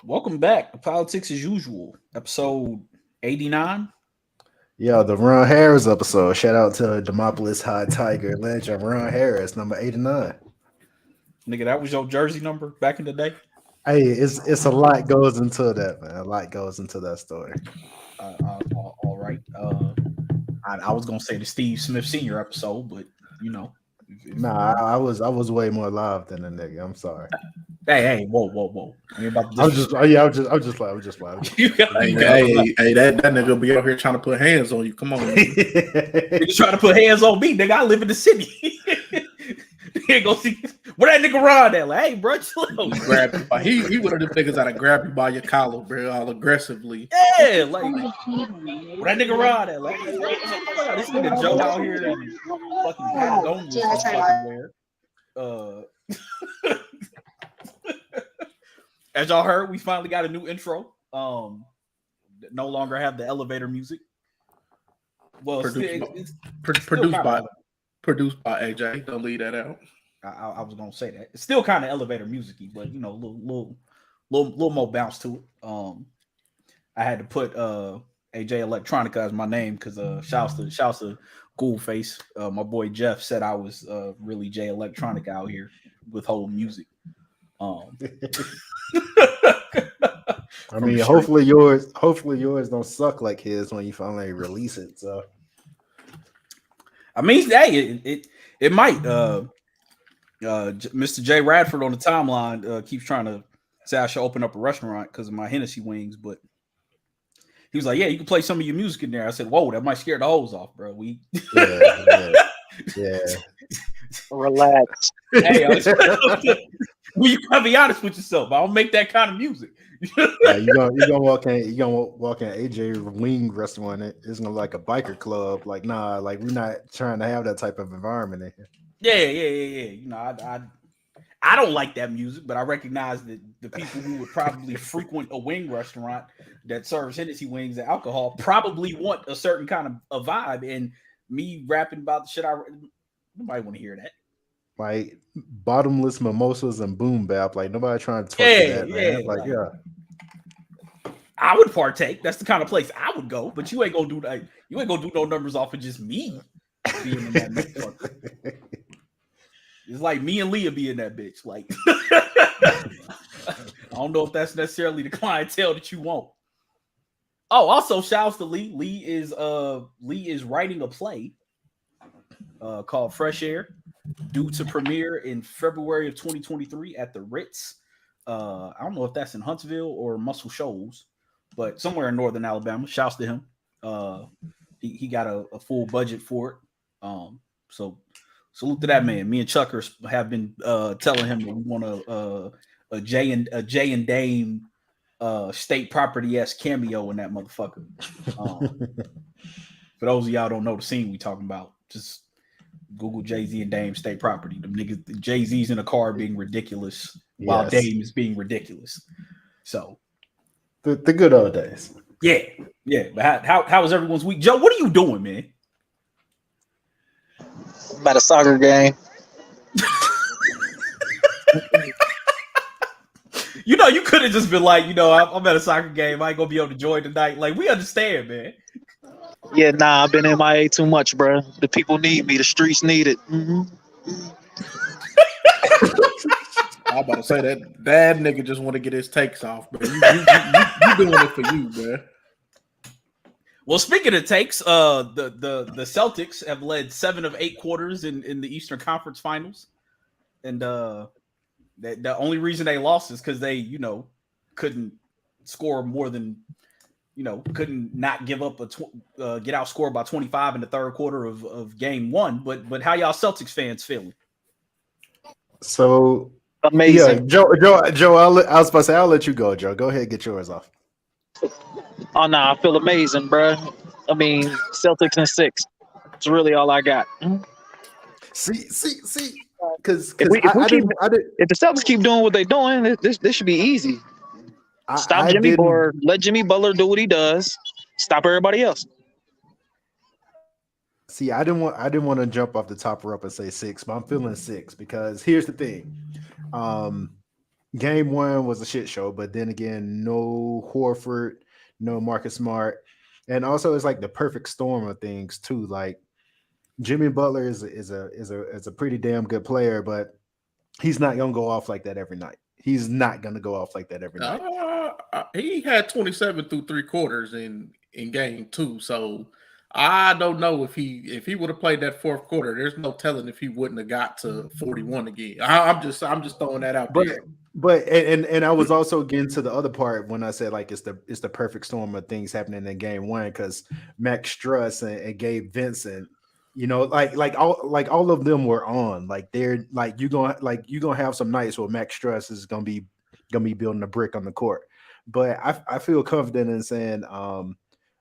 Welcome back to Politics as Usual, episode 89. Yeah, the Ron Harris episode. Shout out to Demopolis High Tiger legend Ron Harris, number 89. Nigga, that was your jersey number back in the day? Hey, it's a lot goes into that, man. A lot goes into that story. All right. I was going to say the Steve Smith Sr. episode, but, you know. Nah, I was way more live than a nigga. I'm sorry. Hey, whoa. I ain't about to I was just yeah, I was just lying. you Hey, that nigga be out here trying to put hands on you. Come on, nigga trying to put hands on me, nigga. I live in the city. He go see where that nigga Ron at. Like, hey, bro, chill out. He one of them niggas that'll grab you by your collar, bro, all aggressively. Yeah, like where that nigga Ron at. Like, hey, this nigga Joe out here in fucking Patagonia somewhere. As y'all heard, we finally got a new intro. No longer have the elevator music. Well, produced by AJ. Don't leave that out. I was gonna say that it's still kind of elevator musicy, but you know, a little more bounce to it. I had to put AJ Electronica as my name because shouts to Ghoulface. My boy Jeff said I was really J Electronica out here with whole music. I mean, hopefully yours don't suck like his when you finally release it. So, I mean, hey, it might. Mr. J Radford on the timeline keeps trying to say I should open up a restaurant because of my Hennessy wings, but he was like, "Yeah, you can play some of your music in there." I said, "Whoa, that might scare the hoes off, bro." Yeah. Relax. Hey, well, you gotta be honest with yourself. I don't make that kind of music. You're gonna walk in AJ Wing restaurant. It's gonna like a biker club. Like, nah, like we're not trying to have that type of environment in here. Yeah. You know, I don't like that music, but I recognize that the people who would probably frequent a wing restaurant that serves Hennessy wings and alcohol probably want a certain kind of a vibe. And me rapping about the shit, nobody want to hear that. Like bottomless mimosas and boom bap. Like nobody trying to talk to that, man. Like, I would partake. That's the kind of place I would go, but you ain't gonna do that. You ain't gonna do no numbers off of just me being in that motherfucker. It's like me and Leah be in that bitch. Like, I don't know if that's necessarily the clientele that you want. Oh, also shouts to Lee. Lee is writing a play called Fresh Air, due to premiere in February of 2023 at the Ritz. I don't know if that's in Huntsville or Muscle Shoals, but somewhere in Northern Alabama. Shouts to him. He got a full budget for it. So salute to that man. Me and Chuckers have been telling him that we want a Jay and Dame state property-esque cameo in that motherfucker. For those of y'all don't know the scene we talking about, just Google Jay-Z and Dame state property. Them niggas, Jay-Z's in a car being ridiculous while Dame is being ridiculous. So the good old days. Yeah. But how was everyone's week? Joe, what are you doing, man? About a soccer game. You know, you could have just been like, I'm at a soccer game. I ain't gonna be able to join tonight. Like, we understand, man. Yeah, nah, I've been MIA too much, bro. The people need me. The streets need it. Mm-hmm. I'm about to say that nigga just want to get his takes off, bro. You doing it for you, bro. Well, speaking of takes, the Celtics have led 7 of 8 quarters in the Eastern Conference Finals, and the only reason they lost is because they, couldn't score more than, couldn't not give up get outscored by 25 in the third quarter of game 1. But how y'all Celtics fans feeling? So amazing. Yeah, Joe. I was about to say I'll let you go, Joe. Go ahead, get yours off. Oh no, I feel amazing, bro. I mean, Celtics in 6. It's really all I got. See, because if the Celtics keep doing what they're doing, this should be easy. Stop Jimmy Butler. Let Jimmy Butler do what he does. Stop everybody else. See, I didn't want to jump off the top rope and say 6, but I'm feeling 6 because here's the thing. Game 1 was a shit show, but then again, no Horford, no Marcus Smart, and also it's like the perfect storm of things too. Like Jimmy Butler is a pretty damn good player, but he's not gonna go off like that every night. He's not gonna go off like that every night. He had 27 through 3 quarters in game 2, so I don't know if he would have played that fourth quarter. There's no telling if he wouldn't have got to 41 again. I'm just throwing that out there. But I was also getting to the other part when I said like it's the perfect storm of things happening in game 1 because Max Struss and Gabe Vincent, you know, like all of them were on. Like they're like you're gonna have some nights where Max Struss is gonna be building a brick on the court. But I feel confident in saying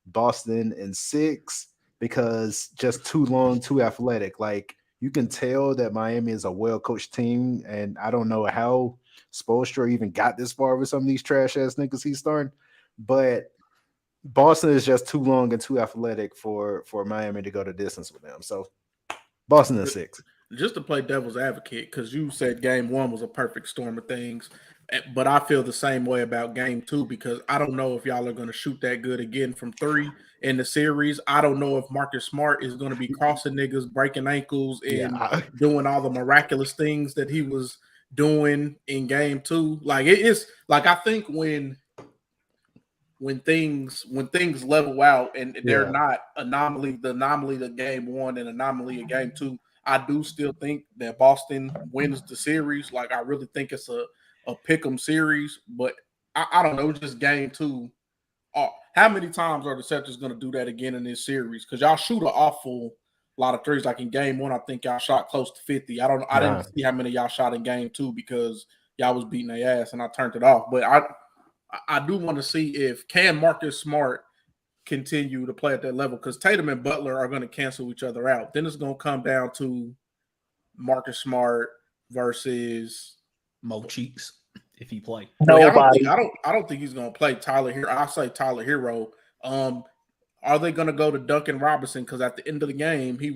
Boston in 6 because just too long, too athletic. Like you can tell that Miami is a well-coached team, and I don't know how Spoelstra even got this far with some of these trash ass niggas he's starting, but Boston is just too long and too athletic for Miami to go the distance with them. So Boston in 6. Just to play devil's advocate, because you said game 1 was a perfect storm of things, but I feel the same way about game 2 because I don't know if y'all are going to shoot that good again from 3 in the series. I don't know if Marcus Smart is going to be crossing niggas, breaking ankles, and doing all the miraculous things that he was doing in game 2. Like it's like I think when things level out and they're not the anomaly of game 1 and anomaly of game 2, I do still think that Boston wins the series. Like I really think it's a pick'em series, but I don't know, just game 2. How many times are the Celtics going to do that again in this series? Because y'all shoot an awful lot of threes. Like in game 1, I think y'all shot close to 50. I didn't see how many y'all shot in game 2 because y'all was beating their ass and I turned it off. But I do want to see if can Marcus Smart continue to play at that level because Tatum and Butler are going to cancel each other out. Then it's going to come down to Marcus Smart versus Mo Cheeks if he play. Nobody. I don't think he's going to play Tyler Hero. I'll say Tyler Hero. Are they going to go to Duncan Robinson? Because at the end of the game, he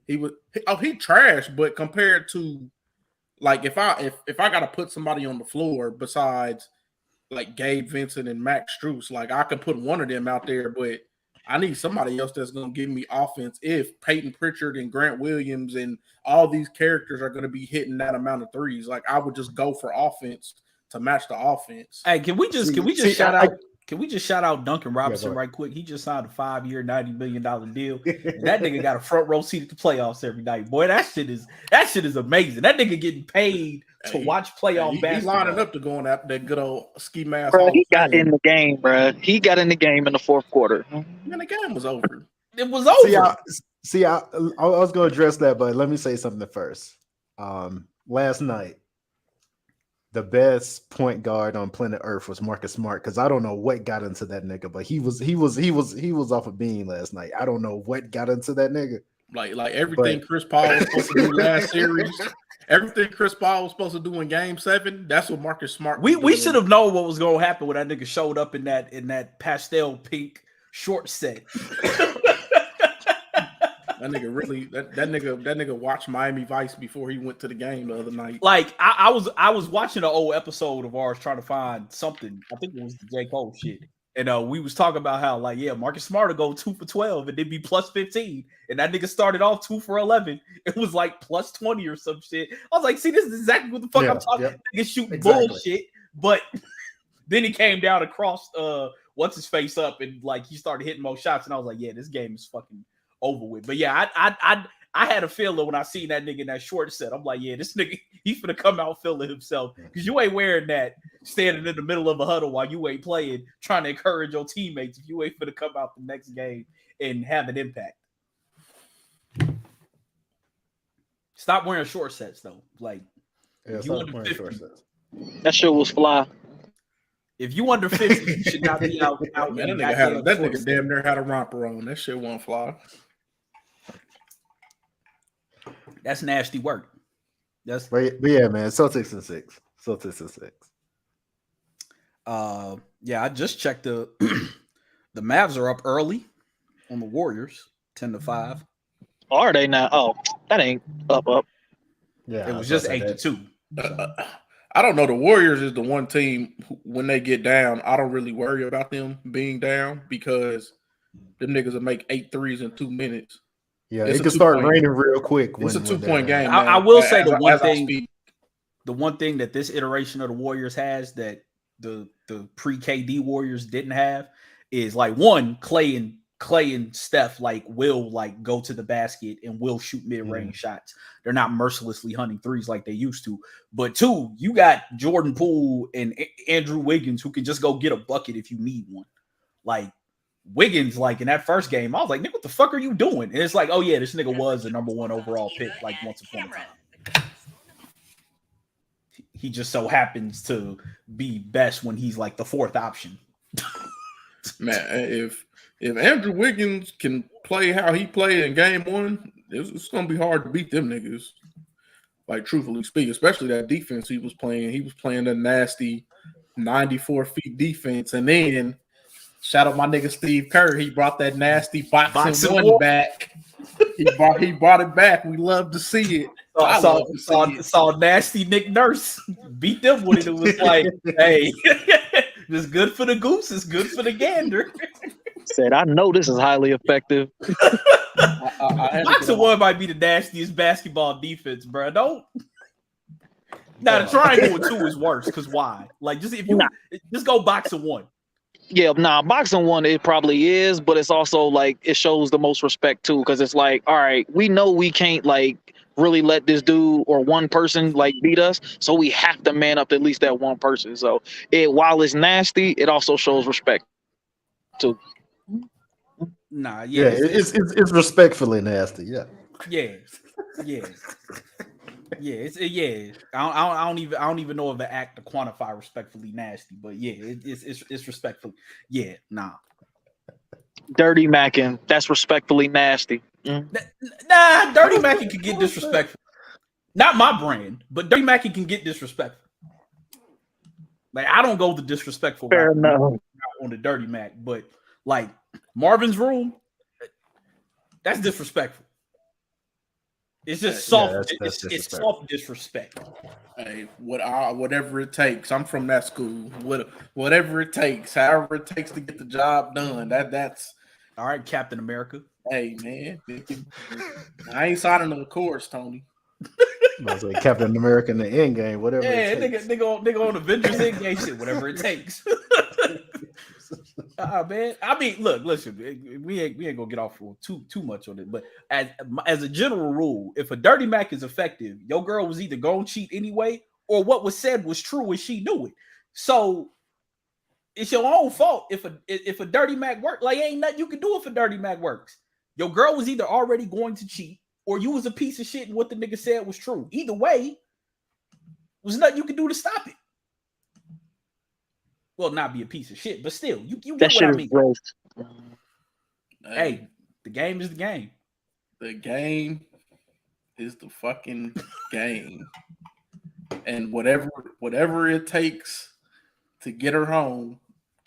trashed, but compared to like if I got to put somebody on the floor besides like Gabe Vincent and Max Strus, like I could put one of them out there, but I need somebody else that's going to give me offense if Peyton Pritchard and Grant Williams and all these characters are going to be hitting that amount of threes. Like I would just go for offense to match the offense. Hey, can we just shout out Duncan Robinson right quick? He just signed a 5-year, $90 million deal. And that nigga got a front row seat at the playoffs every night. Boy, that shit is amazing. That nigga getting paid to watch playoff basketball. He's lining up to go on that good old ski mask. Bro, he got in the game, bro. He got in the game in the fourth quarter. Man, the game was over. It was over. I was going to address that, but let me say something first. Last night, the best point guard on planet Earth was Marcus Smart because I don't know what got into that nigga, but he was off a beam last night. I don't know what got into that nigga. Like everything Chris Paul was supposed to do last series, everything Chris Paul was supposed to do in Game 7, that's what Marcus Smart. We should have known what was going to happen when that nigga showed up in that pastel pink short set. That nigga really that nigga watched Miami Vice before he went to the game the other night. Like I was watching an old episode of ours trying to find something. I think it was the J. Cole shit. And we was talking about how Marcus Smart will go 2 for 12 and then be plus 15. And that nigga started off 2 for 11. It was like plus 20 or some shit. I was like, see, this is exactly what the fuck I'm talking about. Nigga shooting bullshit. But then he came down across what's his face up and like he started hitting more shots. And I was like, yeah, this game is fucking over with. But yeah, I had a feeling when I seen that nigga in that short set. I'm like, yeah, this nigga, he's finna come out feeling himself. Because you ain't wearing that standing in the middle of a huddle while you ain't playing, trying to encourage your teammates if you ain't finna come out the next game and have an impact. Stop wearing short sets, though. Like, if you under 50, short sets. That shit was fly. If you under 50, you should not be out. Man, that nigga damn near had a romper on. That shit won't fly. That's nasty work. But yeah, man. Celtics in 6. Yeah, I just checked the Mavs are up early on the Warriors, 10-5. Are they now? Oh, that ain't up. Yeah, it was just 8-2. I don't know. The Warriors is the one team when they get down, I don't really worry about them being down because them niggas will make 8 threes in 2 minutes. Yeah, it can start raining real quick. It's a 2-point game. I will say the one thing that this iteration of the Warriors has that the pre-KD Warriors didn't have is like one, Clay and Steph like will like go to the basket and will shoot mid-range shots. They're not mercilessly hunting threes like they used to. But two, you got Jordan Poole and Andrew Wiggins who can just go get a bucket if you need one. Like Wiggins, like in that first game, I was like, nigga, what the fuck are you doing? And it's like, oh yeah, this nigga was the number 1 overall pick like once upon a time. He just so happens to be best when he's like the 4th option. Man, if Andrew Wiggins can play how he played in game 1, it's gonna be hard to beat them niggas. Like truthfully speaking, especially that defense he was playing. He was playing a nasty 94 feet defense, and then shout out my nigga Steve Kerr. He brought that nasty boxing one back. He brought it back. We love to see it. Saw nasty Nick Nurse beat them with it. It was like, hey, it's good for the goose. It's good for the gander. Said, I know this is highly effective. Boxing one might be the nastiest basketball defense, bro. Don't. Now the triangle with 2 is worse. Cause why? Like just if you just go boxing 1. Yeah, boxing 1 it probably is, but it's also like it shows the most respect too, because it's like, all right, we know we can't like really let this dude or one person like beat us, so we have to man up to at least that one person. So while it's nasty, it also shows respect too. Nah, it's respectfully nasty. Yeah. I don't even know of the act to quantify respectfully nasty, but yeah, it's respectfully. Yeah, nah. Dirty Mackin, that's respectfully nasty. Nah, Dirty Mackin can get disrespectful. Not my brand, but Dirty Mackin can get disrespectful. Like I don't go the disrespectful Fair enough on the Dirty Mac, but like Marvin's Room, that's disrespectful. It's just soft. It's soft disrespect. Hey, whatever it takes. I'm from that school. Whatever it takes, however it takes to get the job done. That's all right, Captain America. Hey man, I ain't signing on the course, Tony. I was like Captain America in the end game, whatever. Yeah, nigga on Avengers Endgame shit, whatever it takes. Man. I mean, look, listen, we ain't gonna get off too much on it, but as a general rule, if a Dirty Mac is effective, your girl was either gonna cheat anyway, or what was said was true and she knew it. So it's your own fault if a Dirty Mac works. Like ain't nothing you can do if a Dirty Mac works. Your girl was either already going to cheat, or you was a piece of shit and what the nigga said was true. Either way, there's nothing you can do to stop it. Well, not be a piece of shit, but still, you get what I mean. Gross. Hey, the game is the game. The game is the fucking game. And whatever it takes to get her home,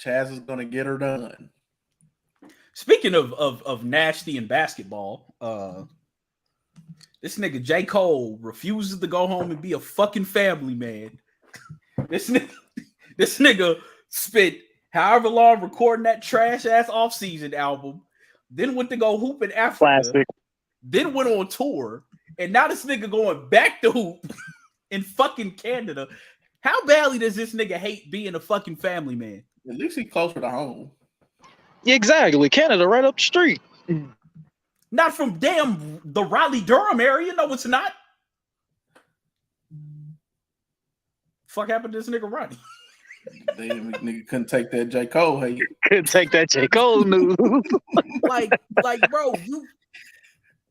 Chaz is gonna get her done. Speaking of nasty in basketball, this nigga J. Cole refuses to go home and be a fucking family man. This nigga spent however long recording that trash ass offseason album, then went to go hoop in Africa, Classic. Then went on tour, and now this nigga going back to hoop in fucking Canada. How badly does this nigga hate being a fucking family man? At least he's closer to home. Yeah, exactly. Canada right up the street. Not from damn the Raleigh-Durham area. No, it's not. Fuck happened to this nigga Ronnie? Damn, nigga couldn't take that J. Cole hate. Couldn't take that J. Cole news. like, bro,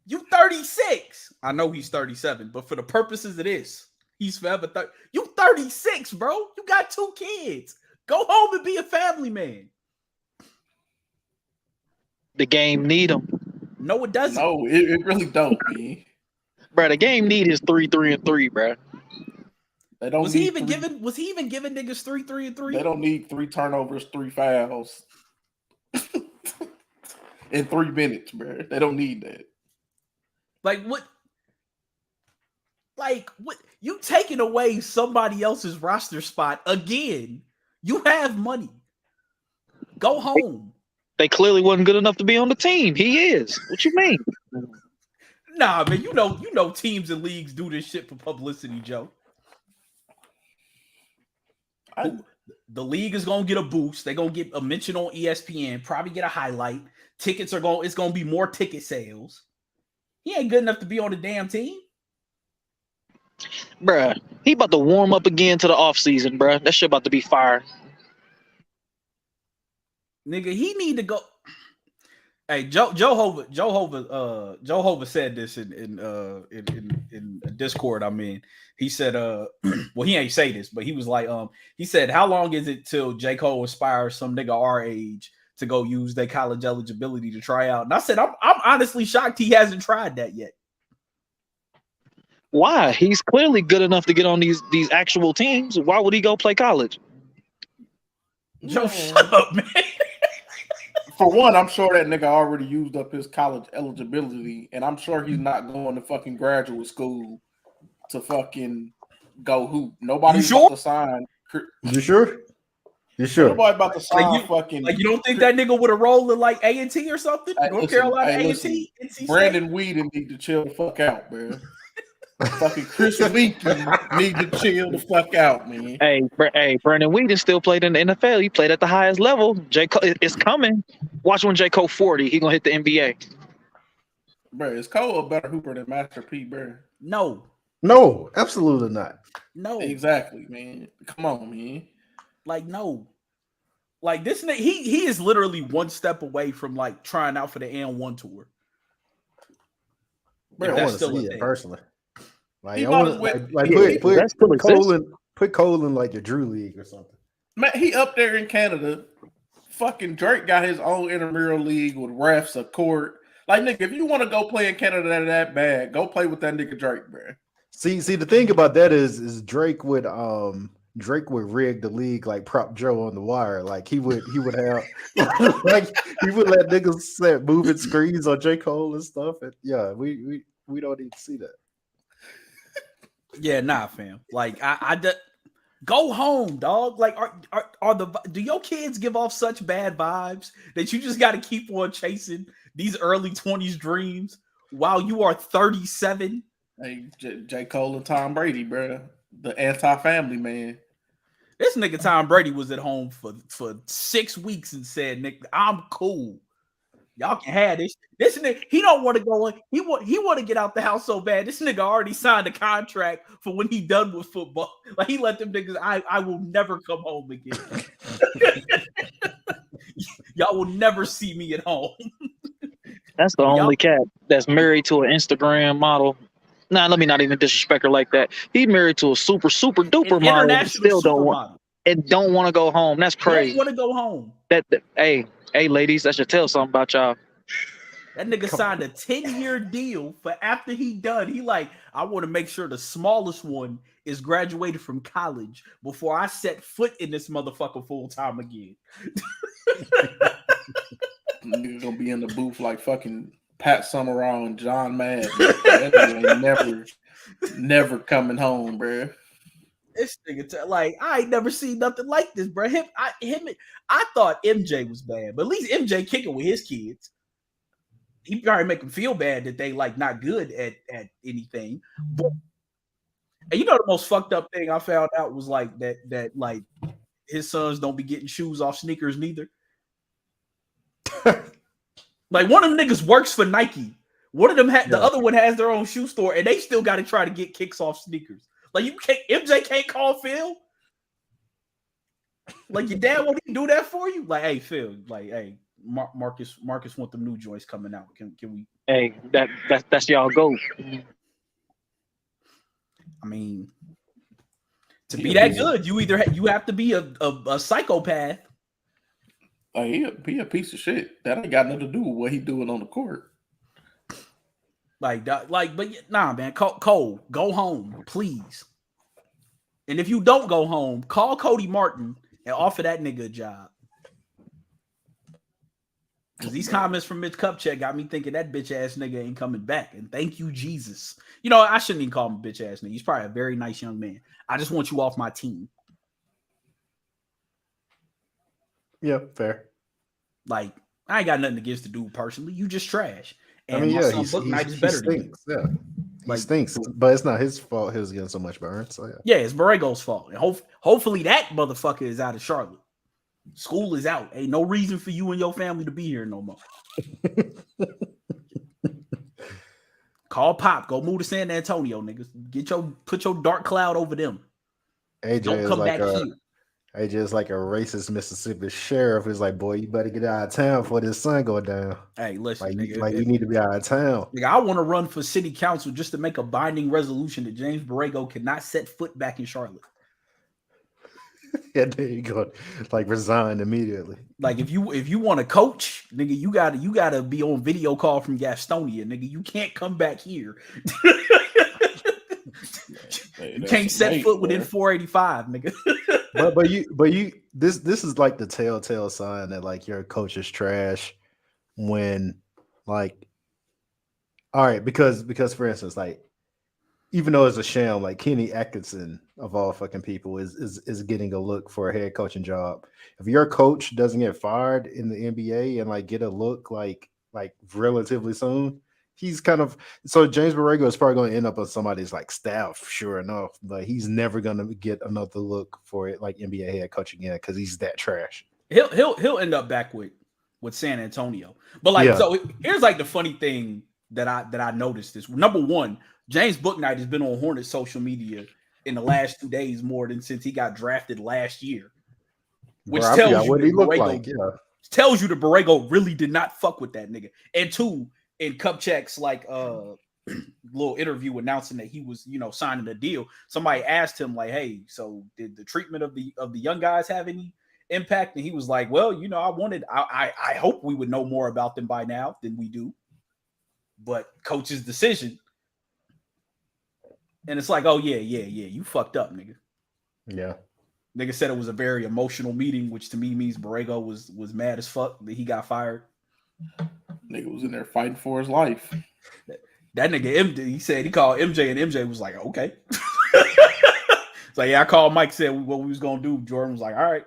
you 36. I know he's 37, but for the purposes of this, he's forever 30. You 36, bro. You got 2 kids. Go home and be a family man. The game need him. No, it doesn't. No, it really don't, man. Bro, the game need is 3-3-3, bro. They don't was he even giving niggas 3-3-3? They don't need 3 turnovers, 3 fouls in 3 minutes, bro. They don't need that. Like what? Like, what? You taking away somebody else's roster spot again? You have money. Go home. They clearly wasn't good enough to be on the team. He is. What you mean? Nah, man. You know, teams and leagues do this shit for publicity, Joe. The league is gonna get a boost. They're gonna get a mention on ESPN. Probably get a highlight. Tickets are going. It's gonna be more ticket sales. He ain't good enough to be on the damn team. Bruh, he about to warm up again to the offseason, bruh. That shit about to be fire. Nigga, he need to go. Hey, Joe Hova said this in Discord. I mean, he said, well, he ain't say this, but he was like, he said, how long is it till J. Cole inspires some nigga our age to go use their college eligibility to try out? And I said, I'm honestly shocked he hasn't tried that yet. Why? He's clearly good enough to get on these actual teams. Why would he go play college? Joe, shut up, man. For one, I'm sure that nigga already used up his college eligibility, and I'm sure he's not going to fucking graduate school to fucking go hoop. Nobody's sure? about to sign. You sure? You sure? Nobody about to sign you don't think that nigga would have rolled in like A&T or something? North Carolina A&T? Brandon Whedon need to chill the fuck out, man. Fucking Chris Leaky need to chill the fuck out, man. Hey, Brandon Whedon still played in the NFL. He played at the highest level. J. Cole, it's coming. Watch when J. Cole 40. He gonna hit the NBA. Bro, is Cole a better hooper than Master P, bro? No, absolutely not. No, exactly, man. Come on, man. Like, no. Like, this nigga, he is literally one step away from like trying out for the N1 tour. Bro, I want to see it personally. Like, I want to put Cole in like your Drew League or something. Man, he up there in Canada. Fucking Drake got his own intramural league with refs, a court. Like, nigga, if you want to go play in Canada that bad, go play with that nigga Drake, bro. See, the thing about that is Drake would rig the league like Prop Joe on The Wire. Like he would have like he would let niggas set moving screens on J. Cole and stuff. And yeah, we don't need to see that. Yeah, nah, fam. Like go home, dog. Like do your kids give off such bad vibes that you just got to keep on chasing these early 20s dreams while you are 37? Hey, J. Cole and Tom Brady, bro. The anti-family man. This nigga Tom Brady was at home for 6 weeks and said, "Nick, I'm cool. Y'all can have this." This nigga, he don't want to go in. He want to get out the house so bad. This nigga already signed a contract for when he done with football. Like, he let them niggas, I will never come home again. Y'all will never see me at home. That's the only cat that's married to an Instagram model. Nah, let me not even disrespect her like that. He married to a super duper model and still don't want to go home. That's crazy. Want to go home? Hey, ladies, that should tell something about y'all. That nigga signed a 10-year deal for after he done. He like, I want to make sure the smallest one is graduated from college before I set foot in this motherfucker full time again. Nigga gonna be in the booth like fucking Pat Summerall and John Madden. That ain't never coming home, bro. This nigga, like, I ain't never seen nothing like this, bro. I thought MJ was bad, but at least MJ kicking with his kids. He probably make them feel bad that they like not good at anything. But, and you know, the most fucked up thing I found out was like that like his sons don't be getting shoes off sneakers neither. Like, one of them niggas works for Nike. One of them the other one has their own shoe store, and they still got to try to get kicks off sneakers. Like, MJ can't call Phil. Like, your dad won't even do that for you. Like, hey, Phil. Like, hey, Marcus want them new joints coming out. Can we? Hey, that's y'all go. I mean, to be that good, you have to be a psychopath. He a piece of shit. That ain't got nothing to do with what he doing on the court. But nah, man. Cole, go home, please. And if you don't go home, call Cody Martin and offer that nigga a job. Because these comments from Mitch Kupchak got me thinking that bitch ass nigga ain't coming back. And thank you, Jesus. You know, I shouldn't even call him a bitch ass nigga. He's probably a very nice young man. I just want you off my team. Yeah, fair. Like, I ain't got nothing against the dude personally. You just trash. And I mean, my yeah, son Book Knight is he better than you. stinks. Yeah, he Like, stinks, but it's not his fault. He was getting so much burn. So yeah. Yeah, it's Borrego's fault. And hopefully that motherfucker is out of Charlotte. School is out. Ain't no reason for you and your family to be here no more. Call Pop. Go move to San Antonio, niggas. Put your dark cloud over them. AJ Don't is come like back here. AJ is like a racist Mississippi sheriff. He's like, boy, you better get out of town before this sun go down. Hey, listen, Like you need to be out of town. Nigga, I want to run for city council just to make a binding resolution that James Borrego cannot set foot back in Charlotte. Yeah, there you go. Like resign immediately. Like if you want to coach, nigga, you gotta be on video call from Gastonia, nigga. You can't come back here. You can't set foot within 485, nigga. but you this is like the telltale sign that like your coach is trash when like all right, because for instance, like even though it's a sham, like Kenny Atkinson of all fucking people is getting a look for a head coaching job. If your coach doesn't get fired in the NBA and like get a look like relatively soon, he's kind of so James Borrego is probably going to end up on somebody's like staff, sure enough, but he's never going to get another look for it like NBA head coach again because he's that trash. He'll end up back with San Antonio. But like so here's like the funny thing that I noticed is number one, James Bouknight has been on Hornets social media in the last 2 days more than since he got drafted last year. Which tells you what he looked like. Yeah. Tells you that Borrego really did not fuck with that nigga. And two, in Kupchak's like little interview announcing that he was, you know, signing a deal, somebody asked him like, "Hey, so did the treatment of the young guys have any impact?" And he was like, "Well, you know, I hope we would know more about them by now than we do, but coach's decision." And it's like, "Oh yeah, you fucked up, nigga." Yeah. Nigga said it was a very emotional meeting, which to me means Borrego was mad as fuck that he got fired. Nigga was in there fighting for his life. That nigga MJ, he said he called MJ and MJ was like, "Okay." It's like, yeah, I called Mike, said what we was gonna do. Jordan was like, "All right."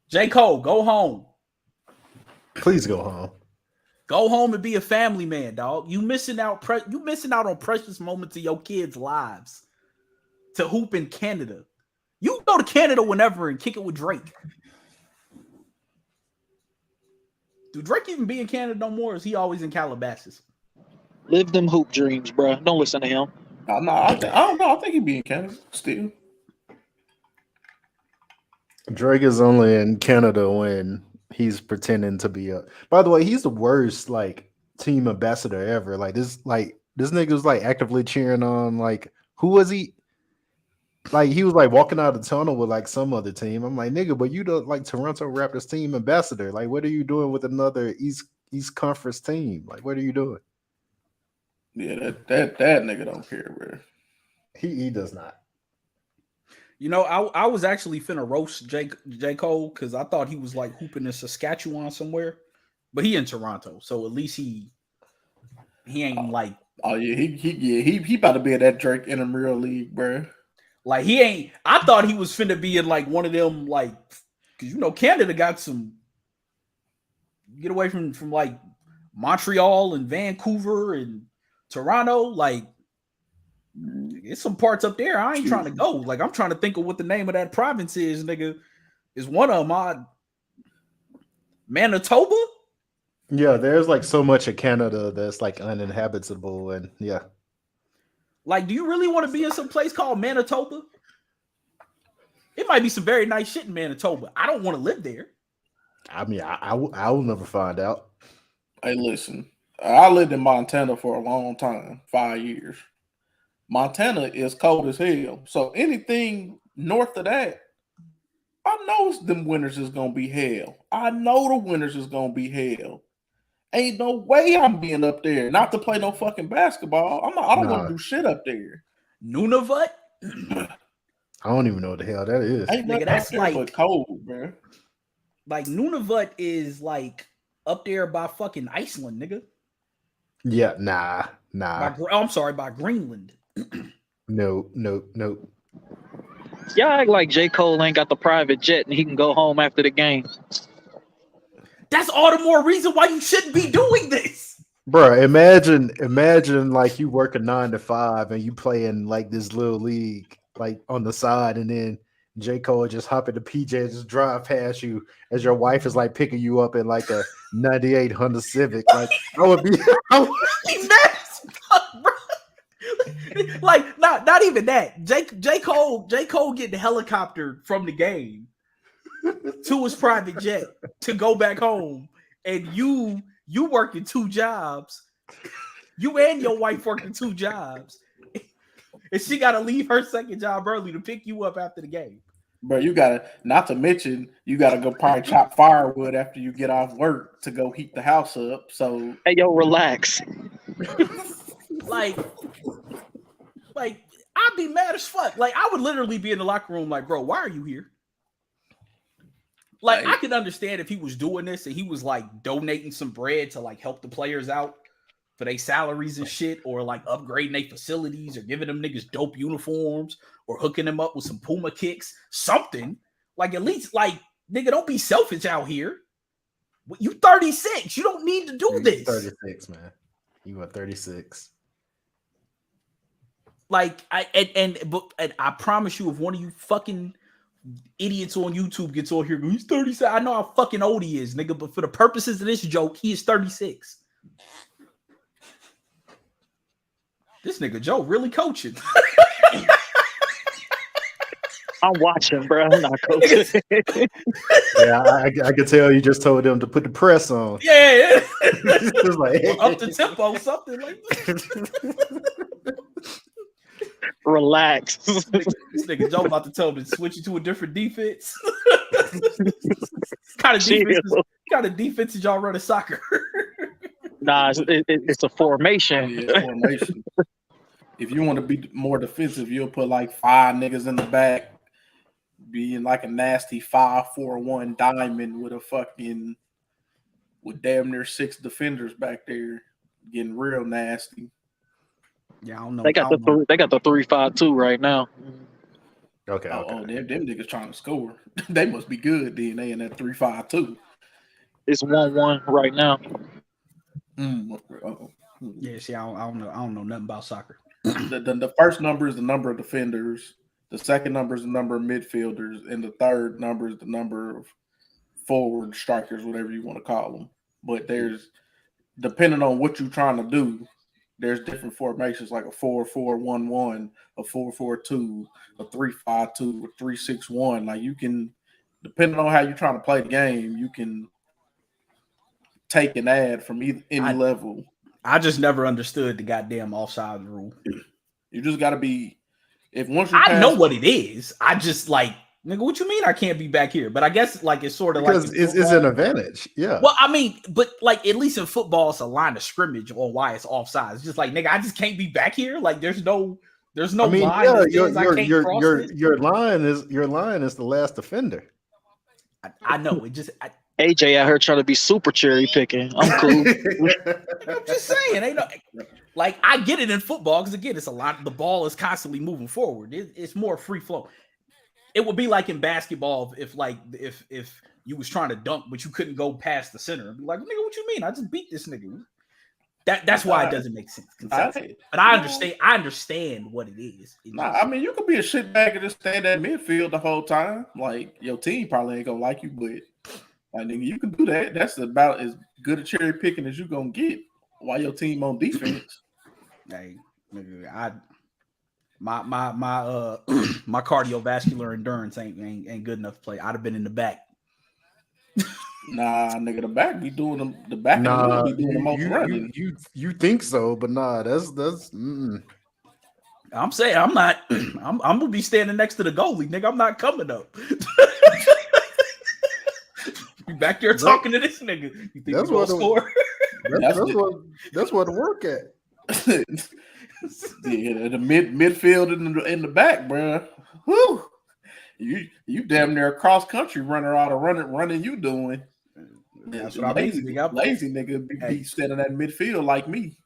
J. Cole, go home. Please go home. Go home and be a family man, dog. You missing out on precious moments of your kids' lives to hoop in Canada. You go to Canada whenever and kick it with Drake. Do Drake even be in Canada no more? Or is he always in Calabasas? Live them hoop dreams, bro. Don't listen to him. No, I don't know. I think he'd be in Canada still. Drake is only in Canada when he's pretending to be a. By the way, he's the worst like team ambassador ever. This nigga was like actively cheering on like who was he? Like he was like walking out of the tunnel with like some other team. I'm like, nigga, but you the like Toronto Raptors team ambassador. Like, what are you doing with another East Conference team? Like, what are you doing? Yeah, that nigga don't care, bro. He does not. You know, I was actually finna roast J. Cole because I thought he was like hooping in Saskatchewan somewhere, but he in Toronto, so at least he ain't like. Oh yeah, he about to be in that Drake intramural league, bro. Like he ain't. I thought he was finna be in like one of them like, because you know Canada got some. Get away from like Montreal and Vancouver and Toronto, like. It's some parts up there. I ain't trying to go. Like, I'm trying to think of what the name of that province is, nigga. Is one of them Manitoba? Yeah, there's like so much of Canada that's like uninhabitable, and yeah. Like, do you really want to be in some place called Manitoba? It might be some very nice shit in Manitoba. I don't want to live there. I mean, I will never find out. Hey, listen. I lived in Montana for a long time, 5 years. Montana is cold as hell. So anything north of that, I know them winters is going to be hell. I know the winters is going to be hell. Ain't no way I'm being up there. Not to play no fucking basketball. I don't want to do shit up there. Nunavut? I don't even know what the hell that is. Ain't Nigga, nothing that's out there like- but cold, man. Like Nunavut is like up there by fucking Iceland, nigga. Yeah, nah. I'm sorry, by Greenland. No. Y'all act like J. Cole ain't got the private jet and he can go home after the game. That's all the more reason why you shouldn't be doing this. Bro, imagine like you work a 9 to 5 and you play in like this little league like on the side, and then J. Cole just hop in the PJ and just drive past you as your wife is like picking you up in like a 98 Honda Civic. Like I would be He mad as fuck, bro. Like not even that. J. Cole getting helicoptered from the game to his private jet to go back home, and you working 2 jobs. You and your wife working 2 jobs, and she got to leave her second job early to pick you up after the game. Bro, you gotta, not to mention, you gotta go probably chop firewood after you get off work to go heat the house up. So, Hey, yo, relax. Like I'd be mad as fuck. Like I would literally be in the locker room like, bro, why are you here? Like I could understand if he was doing this and he was like donating some bread to like help the players out for their salaries and shit, or like upgrading their facilities, or giving them niggas dope uniforms, or hooking them up with some Puma kicks, something. Like at least like nigga, don't be selfish out here. You 36. You don't need to do this. 36, man. You are 36. Like I I promise you, if one of you fucking idiots on YouTube gets on here, he's 36. I know how fucking old he is, nigga. But for the purposes of this joke, he is 36. This nigga Joe really coaching. I'm watching, bro. I'm not coaching. Yeah, I could tell you just told them to put the press on. Yeah. It's like, Or up the tempo, something like that. Relax. This nigga Joe about to tell him to switch it to a different defense. kind of defense did y'all run in soccer? Nah, it's a formation. yeah, formation. If you want to be more defensive, you'll put like 5 niggas in the back, being like a nasty 5-4-1 diamond with damn near 6 defenders back there, getting real nasty. Yeah, I don't know. They got the 3-5-2 right now. okay. Them niggas trying to score. They must be good. Then they in that 3-5-2. It's 1-1 right now. Yeah, see, I don't know nothing about soccer. The first number is the number of defenders. The second number is the number of midfielders, and the third number is the number of forward strikers, whatever you want to call them. But there's, depending on what you're trying to do, there's different formations like a 4-4-1-1, a 4-4-2, a 3-5-2, a 3-6-1. Like you can, depending on how you're trying to play the game, you can take and add from any level. I just never understood the goddamn offside rule. You just got to be. If once you I know what it is. I just like, nigga, what you mean I can't be back here? But I guess like it's sort of because like it's an advantage. Yeah. Well, I mean, but like at least in football, it's a line of scrimmage on why it's offside. It's just like, nigga, I just can't be back here. Like there's no I mean, line. Yeah, your line is the last defender. I know it just. AJ out here trying to be super cherry picking. I'm cool. I'm just saying, ain't no, like I get it in football because again, it's a lot. The ball is constantly moving forward. It's more free flow. It would be like in basketball if you was trying to dunk but you couldn't go past the center. It'd be like, nigga, what you mean? I just beat this nigga. That's why it doesn't make sense. But I understand. I understand what it is. I mean, you could be a shitbag and just stand at midfield the whole time. Like your team probably ain't gonna like you, but. Like, nigga, you can do that. That's about as good a cherry picking as you gonna get while your team on defense. Hey, nigga, my my cardiovascular endurance ain't good enough to play. I'd have been in the back. Nah, nigga, the back be doing the back. Nah, be doing the most running. You think so, but nah, that's. I'm saying I'm not. I'm gonna be standing next to the goalie, nigga. I'm not coming up. You back there talking to this nigga. You think that's what score? That's what to work at. Yeah, the midfield in the back, bro. Whew. You damn near cross country runner all the running you doing. That's what I mean. Lazy nigga be standing at midfield like me.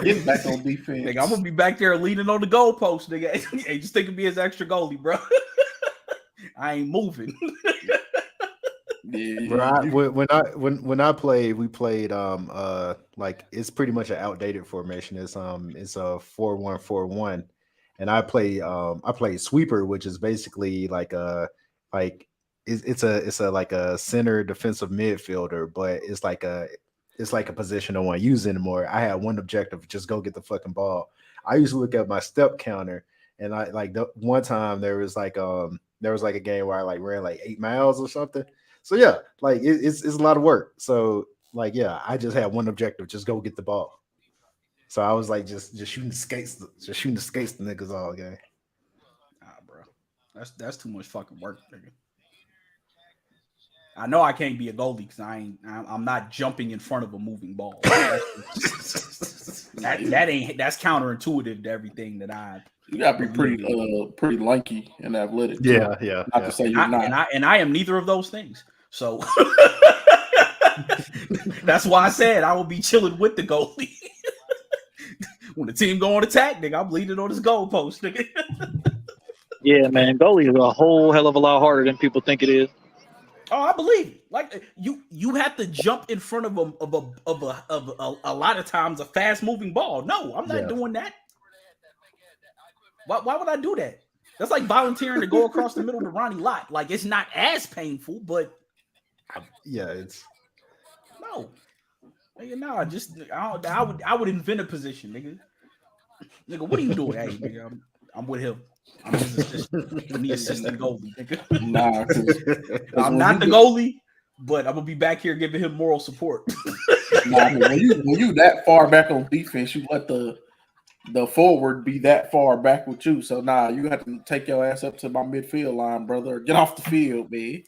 Getting back on defense. Nigga, I'm gonna be back there leaning on the goalpost, nigga. Hey, just think of me as extra goalie, bro. I ain't moving. Yeah, Bro, when I played, we played like it's pretty much an outdated formation. It's a 4-1-4-1, and I played sweeper, which is basically like it's a like a center defensive midfielder, but it's like a position I don't want to use anymore. I had one objective: just go get the fucking ball. I used to look at my step counter, and I like one time there was like a game where I like ran like 8 miles or something. So yeah, like it's a lot of work. So like yeah, I just had one objective: just go get the ball. So I was like just shooting the skates, the niggas all game. Nah, bro, that's too much fucking work, nigga. I know I can't be a goalie because I'm not jumping in front of a moving ball. That's counterintuitive to everything that I. You gotta be pretty lanky and athletic. Yeah. Not to say you're not. And I am neither of those things. So that's why I said I will be chilling with the goalie. When the team go on attack, nigga, I'm leaning on his goalpost, nigga. Yeah, man, goalie is a whole hell of a lot harder than people think it is. Oh, I believe it. Like you have to jump in front of a lot of times a fast moving ball. No, I'm not doing that. Why would I do that? That's like volunteering to go across the middle to Ronnie Lott. Like it's not as painful, but it's no. Nigga, no, I would invent a position, nigga. Nigga, what are you doing? Hey, nigga, I'm with him. I'm his assistant. I'm the assistant goalie, nigga. Nah, I'm not the goalie, but I'm gonna be back here giving him moral support. Nah, when you that far back on defense, you let the forward be that far back with you. So nah, you have to take your ass up to my midfield line, brother. Get off the field, man.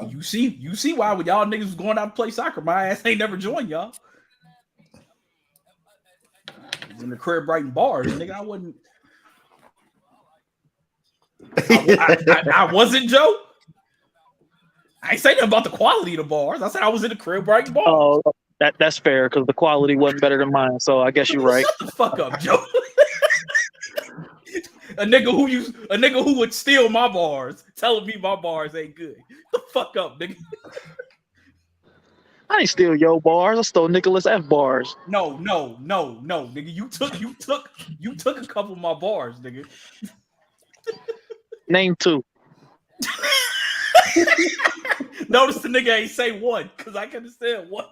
You see why when y'all niggas was going out to play soccer, my ass ain't never joined y'all. I was in the crib writing bars, nigga. I wasn't. I wasn't, Joe. I ain't say nothing about the quality of the bars. I said I was in the crib writing bars. Oh, that's fair because the quality wasn't better than mine. So I guess you're right. Shut the fuck up, Joe. A nigga who would steal my bars, telling me my bars ain't good. The fuck up, nigga. I ain't steal your bars. I stole Nicholas F. bars. No, nigga. You took a couple of my bars, nigga. Name 2. Notice the nigga ain't say one, because I could have said one.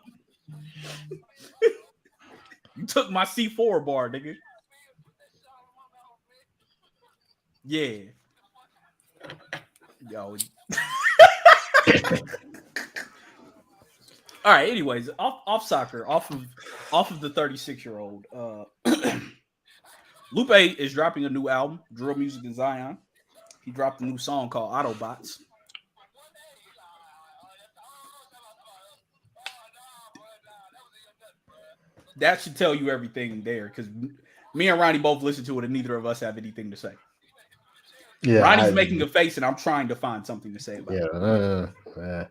You took my C4 bar, nigga. Yeah. Yo. All right, anyways, off soccer, off of the 36-year-old. Lupe is dropping a new album, Drill Music in Zion. He dropped a new song called Autobots. That should tell you everything there, because me and Ronnie both listened to it and neither of us have anything to say. Yeah, Ronnie's making a face and I'm trying to find something to say about it. Yeah.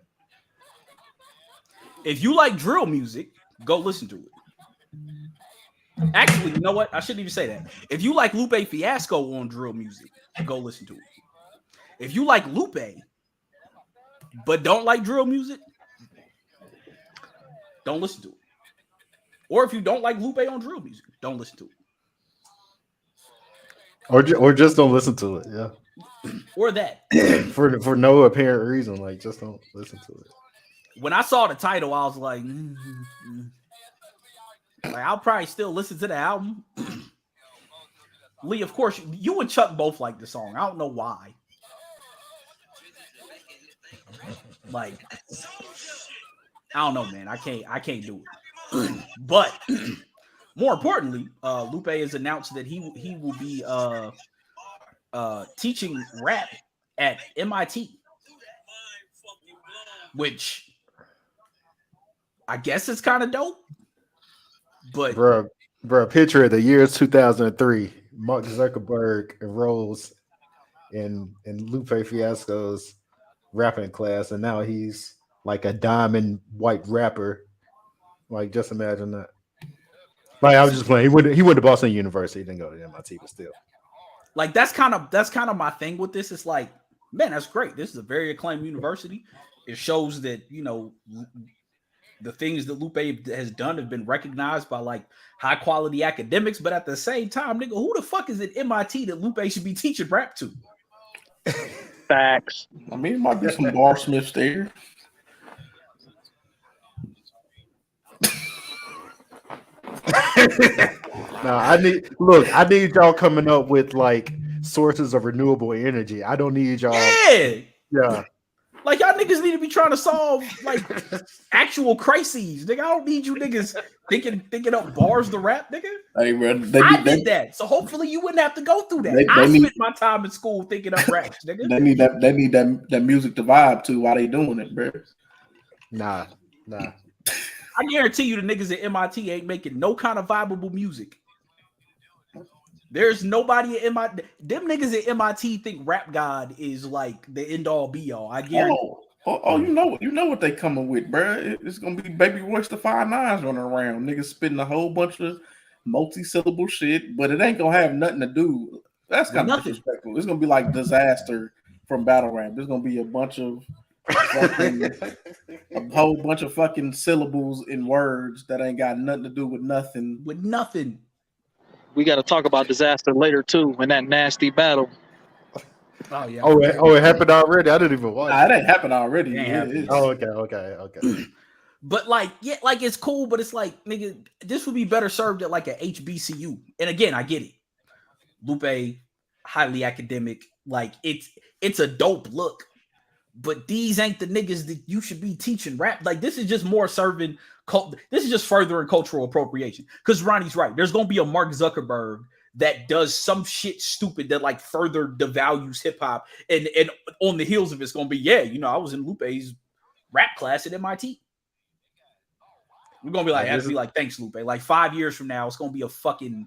If you like drill music, go listen to it. Actually, you know what? I shouldn't even say that. If you like Lupe Fiasco on drill music, go listen to it. If you like Lupe, but don't like drill music, don't listen to it. Or if you don't like Lupe on drill music, don't listen to it. Or just don't listen to it. Yeah. Or that. for no apparent reason, like just don't listen to it. When I saw the title, I was like, like I'll probably still listen to the album. Lee, of course, you and Chuck both like the song. I don't know why. Like, I don't know, man. I can't do it. But more importantly, Lupe has announced that he will be teaching rap at MIT, which I guess it's kind of dope. But bro, picture of the year is 2003. Mark Zuckerberg enrolls in Lupe Fiasco's rapping class, and now he's like a diamond white rapper. Like, just imagine that. Like, I was just playing. He went to Boston University, he didn't go to MIT, but still. Like that's kind of my thing with this. It's like, man, that's great. This is a very acclaimed university. It shows that, you know, the things that Lupe has done have been recognized by like high quality academics. But at the same time, nigga, who the fuck is at MIT that Lupe should be teaching rap to? Facts. I mean, it might be some bar smiths there. Now I need y'all coming up with like sources of renewable energy. I don't need y'all. Yeah. Like y'all niggas need to be trying to solve like actual crises. Nigga, I don't need you niggas thinking up bars to rap, nigga. Hey, bro, I did that, so hopefully you wouldn't have to go through that. I spent my time in school thinking up raps, nigga. They need that music to vibe to while they doing it, bro. Nah. I guarantee you the niggas at MIT ain't making no kind of viable music. There's nobody at MIT. Them niggas at MIT think Rap God is like the end all be all. I guarantee. You know what they coming with, bro. It's gonna be Baby Royce the 5 9s running around, niggas spitting a whole bunch of multi-syllable shit, but it ain't gonna have nothing to do. That's kind of disrespectful. It's gonna be like Disaster from Battle Rap. There's gonna be a whole bunch of fucking syllables in words that ain't got nothing to do with nothing. We got to talk about Disaster later too in that nasty battle. Oh yeah. It happened already. I didn't even watch. Nah, it ain't happened already. Okay. But like, yeah, like it's cool, but it's like, nigga, this would be better served at like a HBCU. And again, I get it. Lupe, highly academic, like it's a dope look. But these ain't the niggas that you should be teaching rap. Like this is just more serving. This is just furthering cultural appropriation. Because Ronnie's right. There's gonna be a Mark Zuckerberg that does some shit stupid that like further devalues hip hop, and on the heels of it's gonna be, yeah, you know, I was in Lupe's rap class at MIT. We're gonna be like, have to be like, thanks, Lupe. Like 5 years from now, it's gonna be a fucking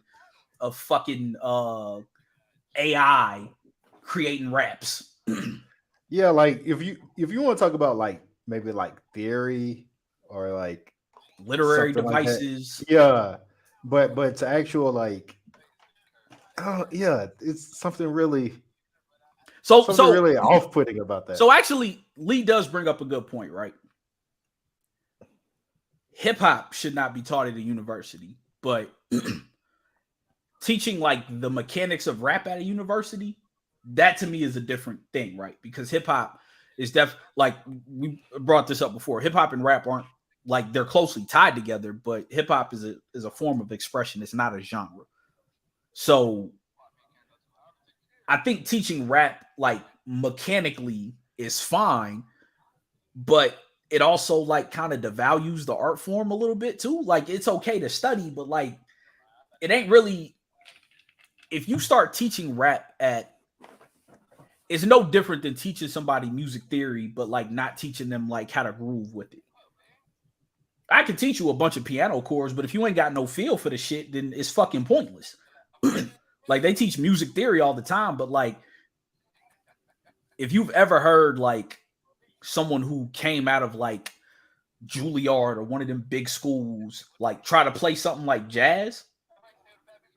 AI creating raps. Yeah, like if you want to talk about like maybe like theory or like literary devices, like yeah, but to actual like, it's something really really off-putting about that. So actually, Lee does bring up a good point, right? Hip hop should not be taught at a university, but teaching like the mechanics of rap at a university, that to me is a different thing, right? Because hip hop is like we brought this up before. Hip hop and rap aren't like they're closely tied together, but hip hop is a form of expression. It's not a genre. So I think teaching rap like mechanically is fine, but it also like kind of devalues the art form a little bit too. Like it's okay to study, but like it ain't really. If you start teaching rap it's no different than teaching somebody music theory, but like not teaching them like how to groove with it. I can teach you a bunch of piano chords, but if you ain't got no feel for the shit, then it's fucking pointless. Like they teach music theory all the time, but like if you've ever heard like someone who came out of like Juilliard or one of them big schools, like try to play something like jazz,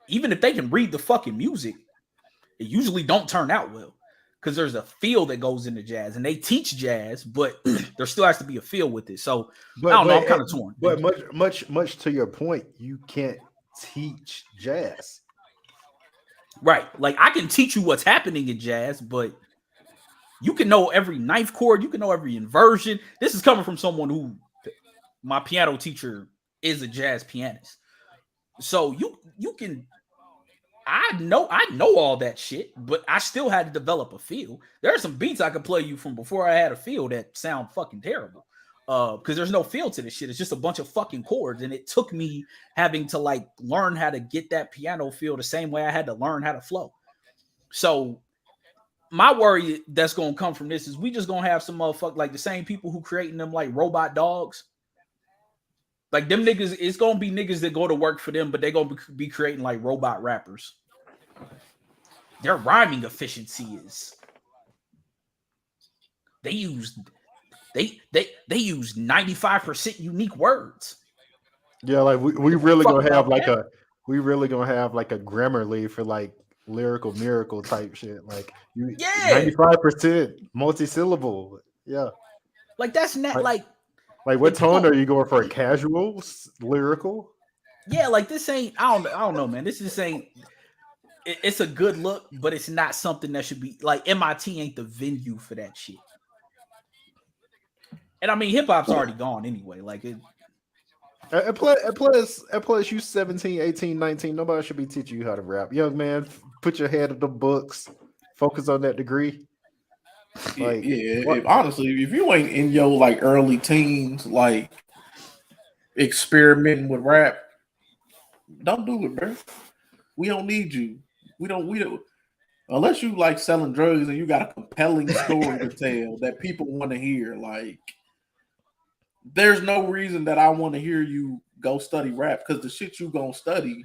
even if they can read the fucking music, it usually don't turn out well. Because there's a feel that goes into jazz, and they teach jazz, but there still has to be a feel with it. So I don't know. I'm kind of torn. But much to your point, you can't teach jazz, right? Like I can teach you what's happening in jazz, but you can know every ninth chord, you can know every inversion. This is coming from someone who, my piano teacher is a jazz pianist, so you can. I know all that shit, but I still had to develop a feel. There are some beats I could play you from before I had a feel that sound fucking terrible. Because there's no feel to this shit. It's just a bunch of fucking chords. And it took me having to like learn how to get that piano feel the same way I had to learn how to flow. So my worry that's gonna come from this is we just gonna have some motherfucker like the same people who creating them like robot dogs. Like them niggas, it's gonna be niggas that go to work for them, but they gonna be creating like robot rappers. their rhyming efficiency is. They use 95% unique words. Yeah, like we really gonna have like a Grammarly for like lyrical miracle type shit. Like 95% multi-syllable. Yeah. Like that's not like what tone are you going for? A casual lyrical? Yeah, like this ain't. I don't know, man. This just ain't. It's a good look, but it's not something that should be like MIT ain't the venue for that shit. And I mean, hip hop's already gone anyway. Like it. And plus, you 17, 18, 19. Nobody should be teaching you how to rap. Young man, put your head in the books. Focus on that degree. Like, honestly, if you ain't in your like early teens, like experimenting with rap, don't do it, bro. We don't need you. We don't. Unless you like selling drugs and you got a compelling story to tell that people want to hear. Like, there's no reason that I want to hear you go study rap because the shit you gonna study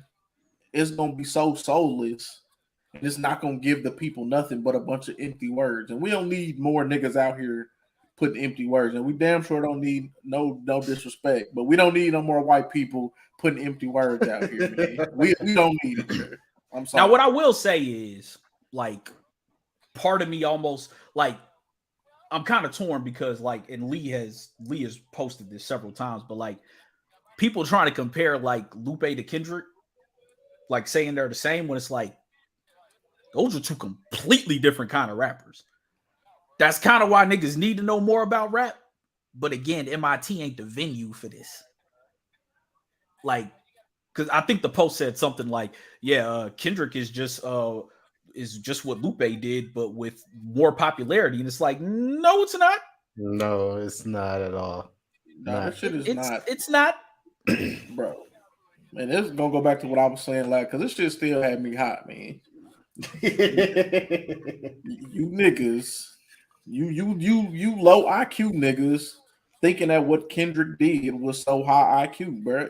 is gonna be so soulless. And it's not gonna give the people nothing but a bunch of empty words. And we don't need more niggas out here putting empty words. And we damn sure don't need no disrespect, but we don't need no more white people putting empty words out here, man. We don't need it. I'm sorry. Now, what I will say is, like, part of me almost like I'm kind of torn because, like, and Lee has posted this several times, but like people trying to compare like Lupe to Kendrick, like saying they're the same when it's like those are two completely different kind of rappers. That's kind of why niggas need to know more about rap. But again, MIT ain't the venue for this. Like, because I think the post said something like, Kendrick is just what Lupe did, but with more popularity. And it's like, no, it's not. No, it's not at all. No, that shit is not. It's not. Bro. Man, this is going to go back to what I was saying, like, because this shit still had me hot, man. You niggas, you low IQ niggas thinking that what Kendrick did was so high IQ, bro.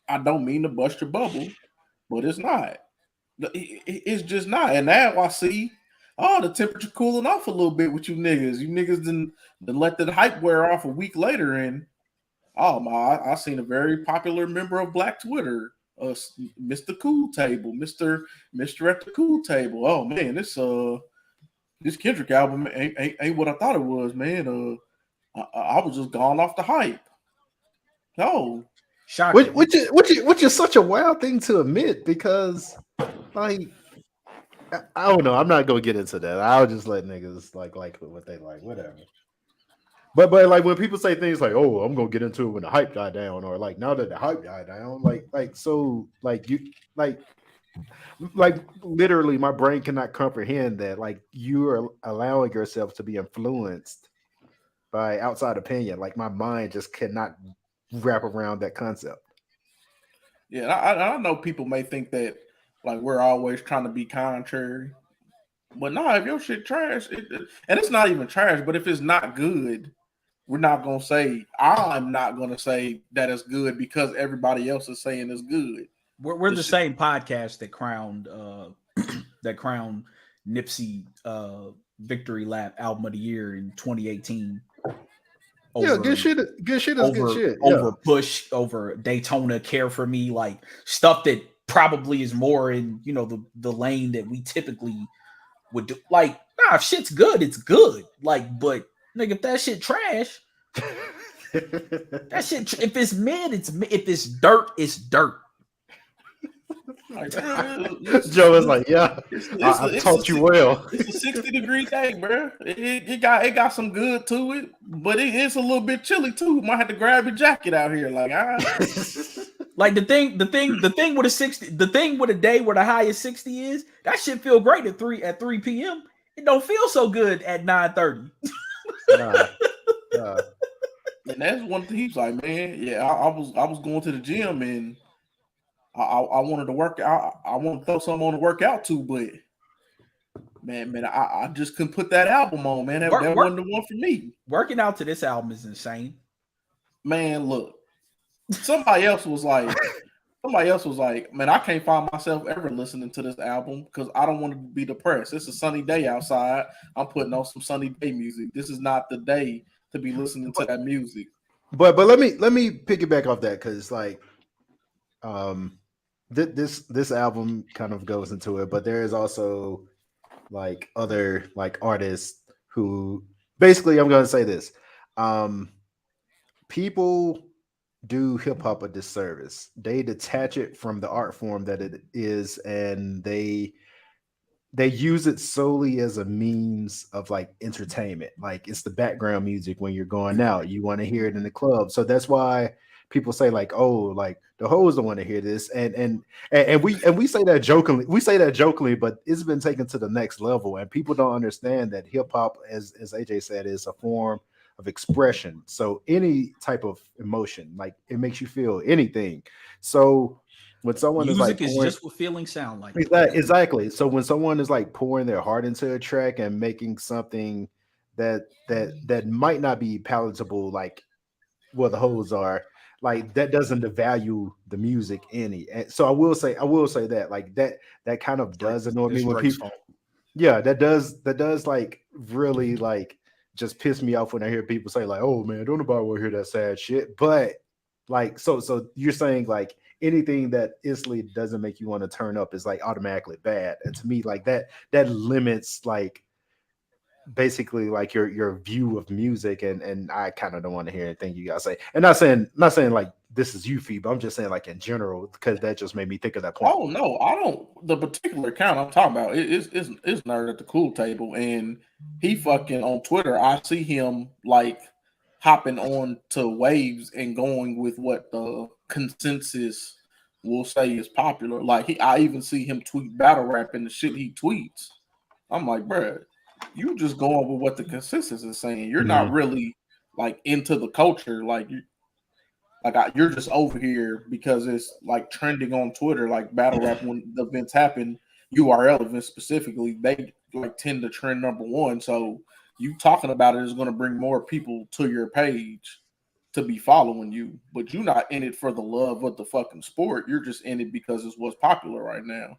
I don't mean to bust your bubble, but it's not. It's just not. And now I see, the temperature cooling off a little bit with you niggas. You niggas didn't let the hype wear off a week later, and I seen a very popular member of Black Twitter. Mr. Cool Table, Mr. at the Cool Table. Oh man, this Kendrick album ain't what I thought it was, man. I was just gone off the hype. No, which is such a wild thing to admit because, like, I don't know. I'm not gonna get into that. I'll just let niggas like what they like, whatever. But like when people say things like, "Oh, I'm gonna get into it when the hype died down," or like now that the hype died down, literally, my brain cannot comprehend that. Like you are allowing yourself to be influenced by outside opinion. Like my mind just cannot wrap around that concept. Yeah, I know people may think that like we're always trying to be contrary, but no, if your shit trash, and it's not even trash, but if it's not good. We're not gonna say. I'm not gonna say that it's good because everybody else is saying it's good. We're the same podcast that crowned Nipsey Victory Lap Album of the Year in 2018. Good shit. Good shit is good shit. Over Push, over Daytona, Care for Me, like stuff that probably is more in the lane that we typically would do. Like, if shit's good, it's good. Like, but. Nigga, if that shit trash, that shit. If it's mid, it's mid. If it's dirt, it's dirt. Like, Joe is like, I taught you well. It's a 60-degree day, bro. It got some good to it, but it is a little bit chilly too. Might have to grab your jacket out here, like Like the thing with a 60, the thing with a day where the high is 60 is that shit feel great at 3 p.m. It don't feel so good at 9:30. And that's one thing he's like, man. Yeah, I was going to the gym and I wanted to work out. I want to throw something on to work out too, but man, I just couldn't put that album on, man. That wasn't the one for me. Working out to this album is insane. Man, look, somebody else was like, somebody else was like, man, I can't find myself ever listening to this album because I don't want to be depressed. It's a sunny day outside. I'm putting on some sunny day music. This is not the day to be listening to that music. But let me piggyback off that because like this album kind of goes into it, but there is also like other like artists who basically I'm gonna say this. People do hip hop a disservice. They detach it from the art form that it is, and they use it solely as a means of like entertainment. Like it's the background music when you're going out. You want to hear it in the club. So that's why people say like, oh, like the hoes don't want to hear this. And we say that jokingly. We say that jokingly, but it's been taken to the next level. And people don't understand that hip hop, as AJ said, is a form of expression. So any type of emotion, like it makes you feel anything. So when someone music is is like just what feelings sound like. exactly. So when someone is like pouring their heart into a track and making something that might not be palatable, like what the hoes are, like that doesn't devalue the music any. And so I will say that like that kind of does annoy me when people. Yeah, that does like really like just piss me off when I hear people say like, "Oh man, don't nobody want to hear that sad shit." But like, so you're saying like anything that instantly doesn't make you want to turn up is like automatically bad, and to me, like that limits like basically like your view of music, and I kind of don't want to hear anything you guys say. And not saying like this is you, Fee, but I'm just saying like in general because that just made me think of that point. Oh no, I don't. The particular account I'm talking about is Nerd at the Cool Table, and he fucking on Twitter. I see him like hopping on to waves and going with what the consensus will say is popular. Like I even see him tweet battle rap and the shit he tweets. I'm like, bruh, you just going with what the consensus is saying. You're not really like into the culture. Like you're just over here because it's like trending on Twitter, like battle rap. When the events happen, URL events specifically, they like tend to trend number one. So you talking about it is going to bring more people to your page to be following you. But you're not in it for the love of the fucking sport. You're just in it because it's what's popular right now.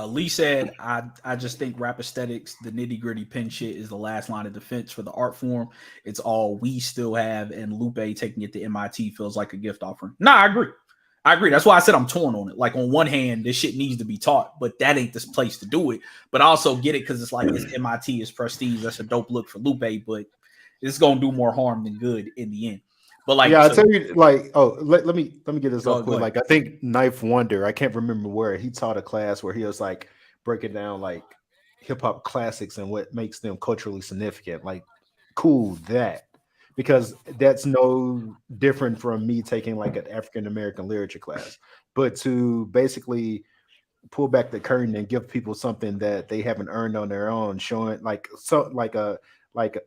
Lee said, I just think rap aesthetics, the nitty gritty pen shit is the last line of defense for the art form. It's all we still have, and Lupe taking it to MIT feels like a gift offering. Nah, I agree. That's why I said I'm torn on it. Like on one hand, this shit needs to be taught, but that ain't this place to do it. But I also get it because it's like it's MIT, it's prestige. That's a dope look for Lupe, but it's gonna do more harm than good in the end. But like, yeah, I'll tell you, like, oh, let me get this off quick. Go like, I think Knife Wonder, I can't remember where he taught a class where he was like breaking down like hip hop classics and what makes them culturally significant. Like, cool that, because that's no different from me taking like an African American literature class, but to basically pull back the curtain and give people something that they haven't earned on their own, showing like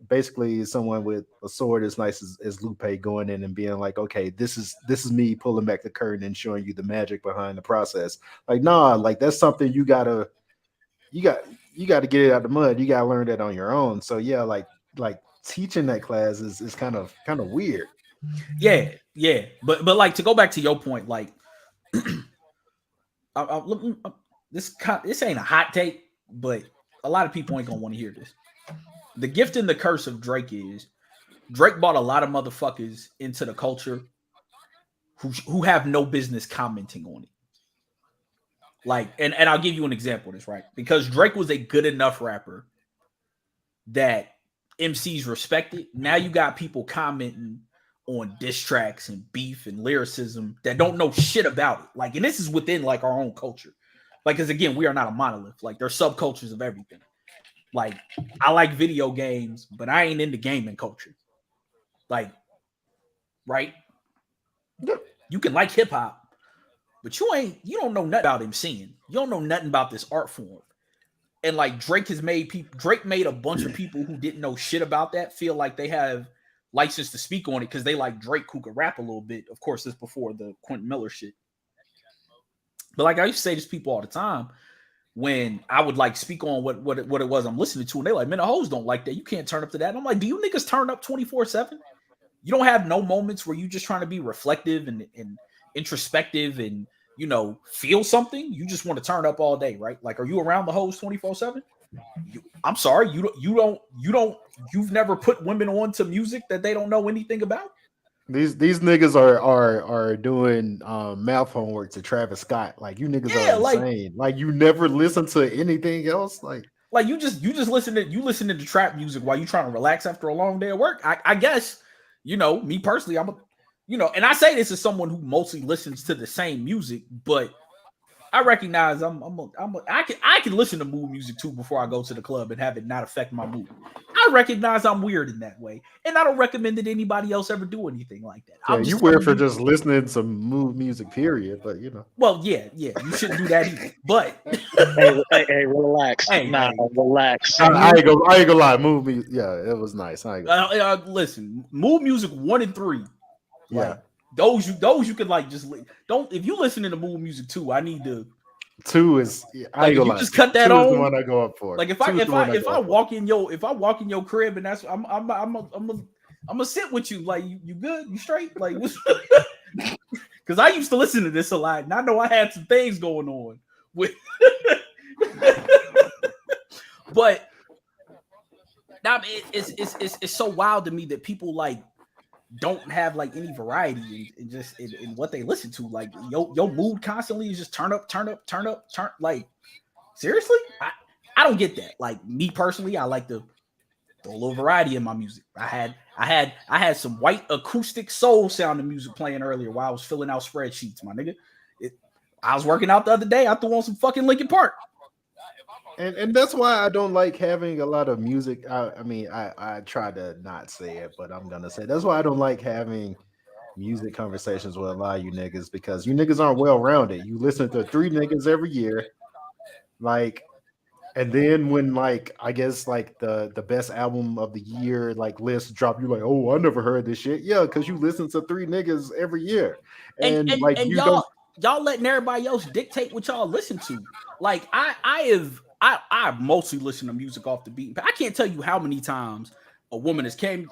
basically someone with a sword as nice as Lupe going in and being like, okay, this is me pulling back the curtain and showing you the magic behind the process. Like, nah, like that's something you gotta get it out of the mud. You gotta learn that on your own. So yeah, like teaching that class is kind of weird. Yeah. But like to go back to your point, like this ain't a hot take, but a lot of people ain't gonna want to hear this. The gift and the curse of Drake is Drake brought a lot of motherfuckers into the culture who have no business commenting on it. Like, and I'll give you an example of this, right? Because Drake was a good enough rapper that MCs respected. Now you got people commenting on diss tracks and beef and lyricism that don't know shit about it. Like, and this is within like our own culture. Like, because again, we are not a monolith. Like, there's subcultures of everything. Like, I like video games, but I ain't into gaming culture. Like, right? You can like hip hop, but you don't know nothing about MCing. You don't know nothing about this art form. And like Drake made a bunch of people who didn't know shit about that feel like they have license to speak on it because they like Drake who could rap a little bit. Of course, this before the Quentin Miller shit. But like I used to say to people all the time, when I would like speak on what it was I'm listening to, and they're like, man, the hoes don't like that. You can't turn up to that. And I'm like, do you niggas turn up 24/7? You don't have no moments where you just trying to be reflective and introspective and feel something. You just want to turn up all day, right? Like, are you around the hoes 24/7? I'm sorry, you've never put women on to music that they don't know anything about. These niggas are doing math homework to Travis Scott. Like, you niggas are insane. Like you never listen to anything else. Like you just listen to trap music while you trying to relax after a long day of work. I guess, me personally, and I say this as someone who mostly listens to the same music, but I recognize I can listen to mood music too before I go to the club and have it not affect my mood. I recognize I'm weird in that way, and I don't recommend that anybody else ever do anything like that. Yeah, you weird for just listening to mood music, period. But well, yeah, you shouldn't do that either. But hey, relax. Relax. I ain't gonna lie, mood music. Yeah, it was nice. Listen, mood music 1 and 3. Yeah. Those you could like just don't. If you listen to mood music 2, I need to. 2 is I ain't gonna lie. Just cut that 2 on. Is the one I go up for. Like if I walk in your crib and that's I'm gonna sit with you. Like you good? You straight? Like because I used to listen to this a lot, and I know I had some things going on with. But now it's so wild to me that people like don't have like any variety in what they listen to. Like your mood constantly is just turn up. Like seriously, I don't get that. Like me personally, I like to throw a little variety in my music. I had some white acoustic soul sounding music playing earlier while I was filling out spreadsheets, my nigga. I was working out the other day. I threw on some fucking Linkin Park. And that's why I don't like having a lot of music. I try to not say it, but I'm gonna say that's why I don't like having music conversations with a lot of you niggas, because you niggas aren't well rounded. You listen to 3 niggas every year, like, and then when like I guess like the best album of the year like list drop, you like, oh, I never heard this shit. Yeah, because you listen to 3 niggas every year, and like you don't. Y'all letting everybody else dictate what y'all listen to. Like I mostly listen to music off the beat. But I can't tell you how many times a woman has gotten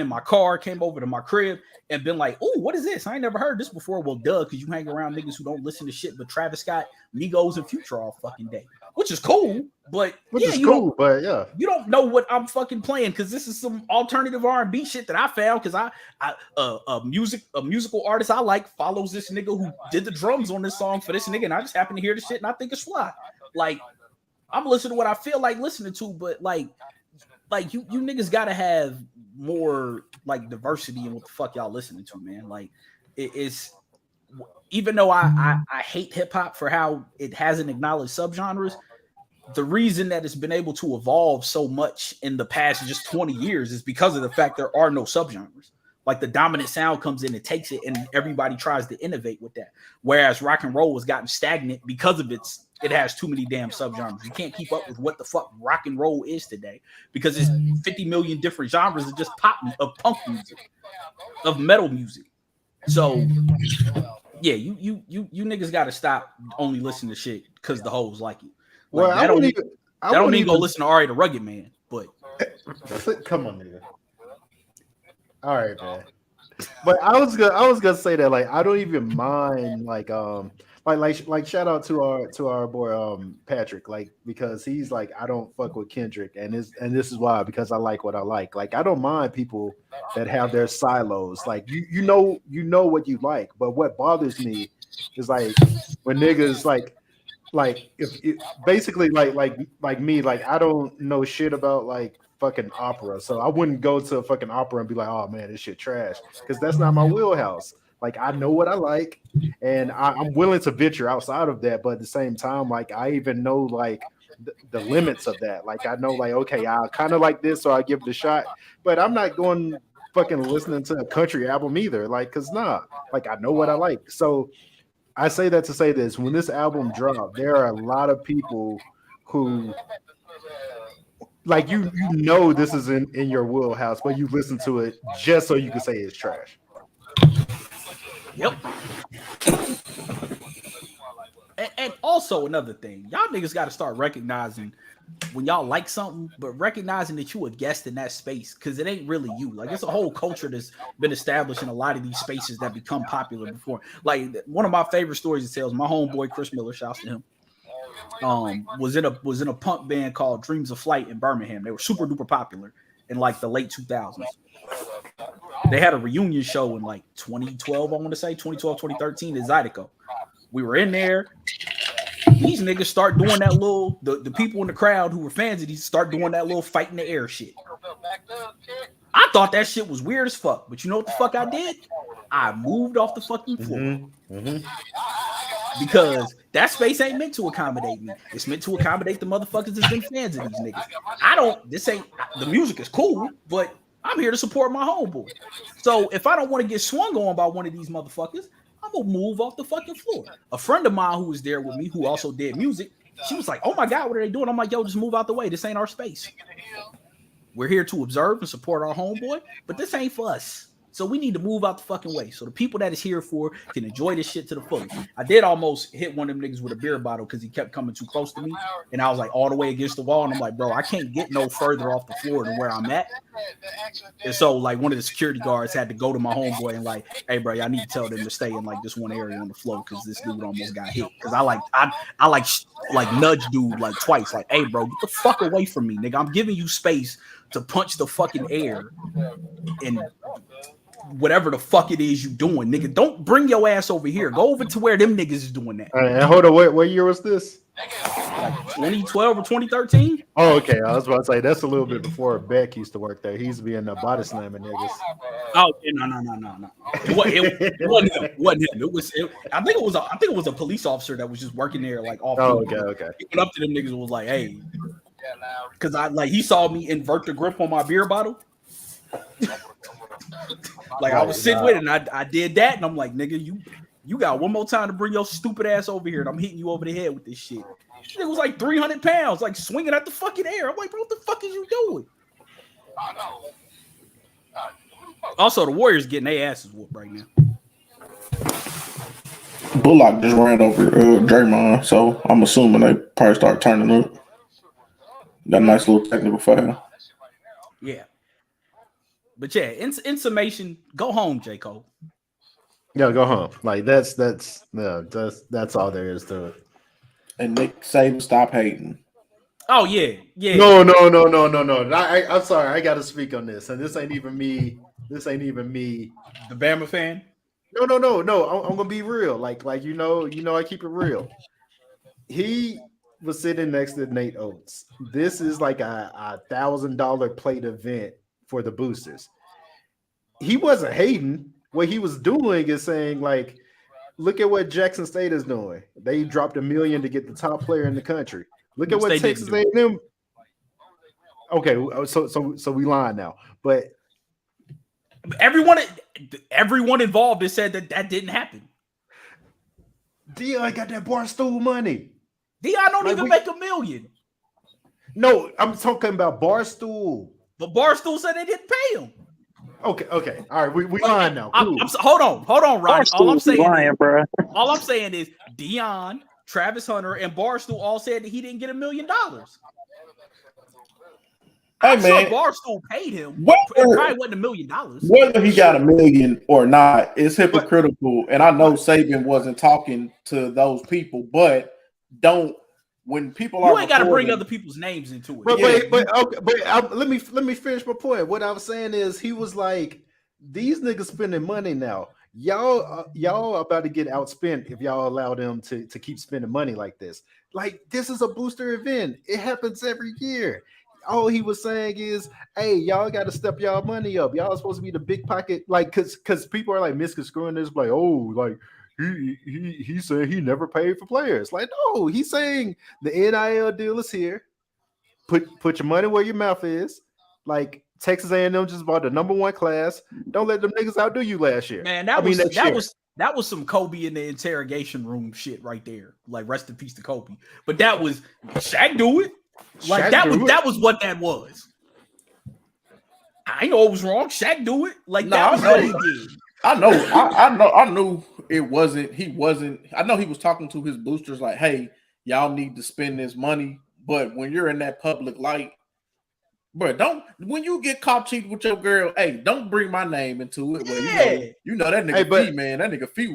in my car, came over to my crib, and been like, "Oh, what is this? I ain't never heard this before." Well, duh, because you hang around niggas who don't listen to shit but Travis Scott, Migos, and Future all fucking day, which is cool. But you don't know what I'm fucking playing because this is some alternative R&B shit that I found because a musical artist I like follows this nigga who did the drums on this song for this nigga, and I just happen to hear the shit and I think it's fly. Like, I'm listening to what I feel like listening to, but like you niggas gotta have more like diversity in what the fuck y'all listening to, man. Like it's even though I hate hip hop for how it hasn't acknowledged subgenres, the reason that it's been able to evolve so much in the past just 20 years is because of the fact there are no subgenres. Like the dominant sound comes in and takes it, and everybody tries to innovate with that. Whereas rock and roll has gotten stagnant because of it has too many damn subgenres. You can't keep up with what the fuck rock and roll is today because it's 50 million different genres of just of punk music, of metal music. So yeah, you niggas got to stop only listening to shit because the hoes like it. Like, well, I don't even go listen to Ari the Rugged Man, but come on, nigga. All right, man. But I was gonna say that like I don't even mind like shout out to our boy Patrick, like, because he's like, I don't fuck with Kendrick, and this is why, because I like what I like. Like I don't mind people that have their silos. Like you know what you like, but what bothers me is like when niggas like if basically like me, like I don't know shit about like fucking opera, so I wouldn't go to a fucking opera and be like, oh man, this shit trash, because that's not my wheelhouse. Like I know what I like, and I'm willing to venture outside of that, but at the same time, like I even know like the limits of that. Like I know like, okay, I kind of like this, so I give it a shot, but I'm not going fucking listening to a country album either, like, because like I know what I like. So I say that to say this: when this album dropped, there are a lot of people who like you know this is in your wheelhouse, but you listen to it just so you can say it's trash. Yep. And Also, another thing, y'all niggas got to start recognizing when y'all like something, but recognizing that you a guest in that space because it ain't really you. Like, it's a whole culture that's been established in a lot of these spaces that become popular before. Like, one of my favorite stories it tells, my homeboy Chris Miller, shouts to him, was in a punk band called Dreams of Flight in Birmingham. They were super duper popular in like the late 2000s. They had a reunion show in like 2012, I want to say 2012, 2013 at Zydeco. We were in there. These niggas start doing that little, the people in the crowd who were fans of these start doing that little fight in the air shit. I thought that shit was weird as fuck, but you know what the fuck I did? I moved off the fucking floor. Because that space ain't meant to accommodate me. It's meant to accommodate the motherfuckers that's been fans of these niggas. The music is cool, but I'm here to support my homeboy. So if I don't want to get swung on by one of these motherfuckers, I'm gonna move off the fucking floor. A friend of mine who was there with me, who also did music, she was like, "Oh my God, what are they doing?" I'm like, "Yo, just move out the way. This ain't our space. We're here to observe and support our homeboy, but this ain't for us. So we need to move out the fucking way so the people that is here for can enjoy this shit to the fullest." I did almost hit one of them niggas with a beer bottle because he kept coming too close to me, and I was like all the way against the wall, and I'm like, bro, I can't get no further off the floor than where I'm at. And so like one of the security guards had to go to my homeboy and like, "Hey bro, I need to tell them to stay in like this one area on the floor because this dude almost got hit." Because I like nudge dude like twice, like, "Hey bro, get the fuck away from me, nigga. I'm giving you space to punch the fucking air and whatever the fuck it is you doing, nigga. Don't bring your ass over here. Go over to where them niggas is doing that." All right, and hold on, what year was this? Like 2012 or 2013. Oh, okay. I was about to say that's a little bit before Beck used to work there. He used to be in the body slamming niggas. Oh yeah, no. It wasn't him. I think it was a police officer that was just working there like off. Oh, okay. He went up to them niggas and was like, "Hey," because he saw me invert the grip on my beer bottle. Like I was sitting with it, and I did that, and I'm like, "Nigga, you got one more time to bring your stupid ass over here, and I'm hitting you over the head with this shit." It was like 300 pounds, like swinging at the fucking air. I'm like, "Bro, what the fuck is you doing?" Also, the Warriors getting their asses whooped right now. Bullock just ran over Draymond, so I'm assuming they probably start turning up. Got a nice little technical foul. Yeah. But yeah, in summation, go home, J. Cole. Yeah, go home. Like that's all there is to it. And Nick Saban, stop hating. Oh yeah. No. I'm sorry, I gotta speak on this. And this ain't even me. The Bama fan. No. I'm gonna be real. Like you know, I keep it real. He was sitting next to Nate Oates. This is like a $1,000 plate event for the boosters. He wasn't hating. What he was doing is saying, like, look at what Jackson State is doing. They dropped $1 million to get the top player in the country. Look at what Texas A&M. Okay, so we lying now, but everyone involved has said that didn't happen. Dion got that Barstool money. Dion don't even make $1 million. No, I'm talking about Barstool. But Barstool said they didn't pay him. Okay. All right, we lying now. Cool. Hold on, Rodney. All I'm saying is Dion, Travis Hunter, and Barstool all said that he didn't get $1 million. I'm sure Barstool paid him. It probably wasn't $1 million. Whether he got $1 million or not, it's hypocritical. And I know Saban wasn't talking to those people, but when people are, you ain't got to bring other people's names into it. Let me finish my point. What I was saying is he was like, these niggas spending money now. Y'all about to get outspent if y'all allow them to keep spending money like this. Like, this is a booster event. It happens every year. All he was saying is, hey, y'all got to step y'all money up. Y'all supposed to be the big pocket, like, because people are like misconstruing this, like, oh, like he said he never paid for players. Like, no, he's saying the NIL deal is here. Put your money where your mouth is. Like, Texas A&M just bought the #1 class. Don't let them niggas outdo you last year. Man, that was some Kobe in the interrogation room shit right there. Like, rest in peace to Kobe. But that was Shaq do it. Like Shaq that was what that was. I know it was wrong. Shaq do it. Like, that was what he did. I knew it wasn't. He wasn't. I know he was talking to his boosters like, "Hey, y'all need to spend this money." But when you're in that public light, bro, don't. When you get caught cheating with your girl, hey, don't bring my name into it. Well, you know that nigga Fee, man. That nigga Fee,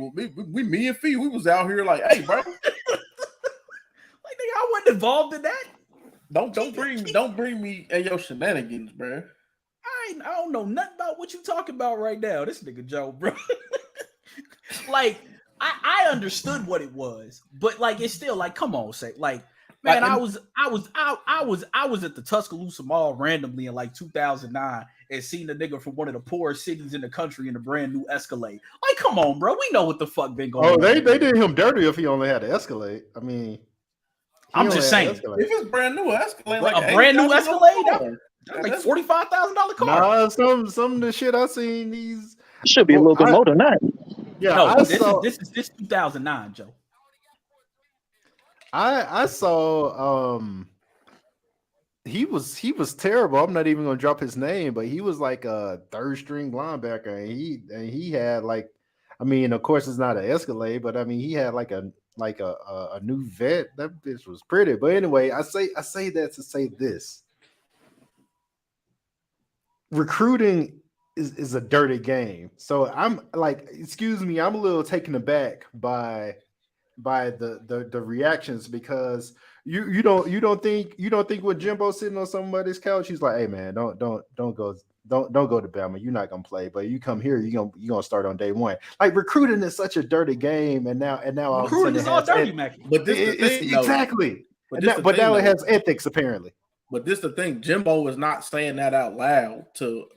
me and Fee, we was out here like, hey, bro, like nigga, I wasn't involved in that. Don't bring me and your shenanigans, bro. I don't know nothing about what you talking about right now. This nigga Joe, bro. Like, I understood what it was, but like it's still like, come on, say like, man, I was at the Tuscaloosa Mall randomly in like 2009 and seen a nigga from one of the poorest cities in the country in a brand new Escalade. Like, come on, bro. We know what the fuck been going on. Oh, they did him dirty if he only had an Escalade. I mean, I'm just saying, if it's brand new Escalade, like a brand new Escalade, that's like $45,000 car. Nah, some of the shit I seen these should be a little bit more than that. Yeah, no, this is 2009, Joe. I saw he was terrible. I'm not even gonna drop his name, but he was like a third string linebacker, and he had like, I mean, of course it's not an Escalade, but I mean he had like a new vet. That bitch was pretty. But anyway, I say that to say this. Recruiting is a dirty game. So I'm like, excuse me, I'm a little taken aback by the reactions, because you don't think when Jimbo sitting on somebody's couch, he's like, hey man, don't go to Bama, you're not gonna play, but you come here, you're gonna start on day one. Like, recruiting is such a dirty game, and now recruiting is all dirty, Mackie. But exactly. But now it has ethics apparently. But this the thing, Jimbo is not saying that out loud to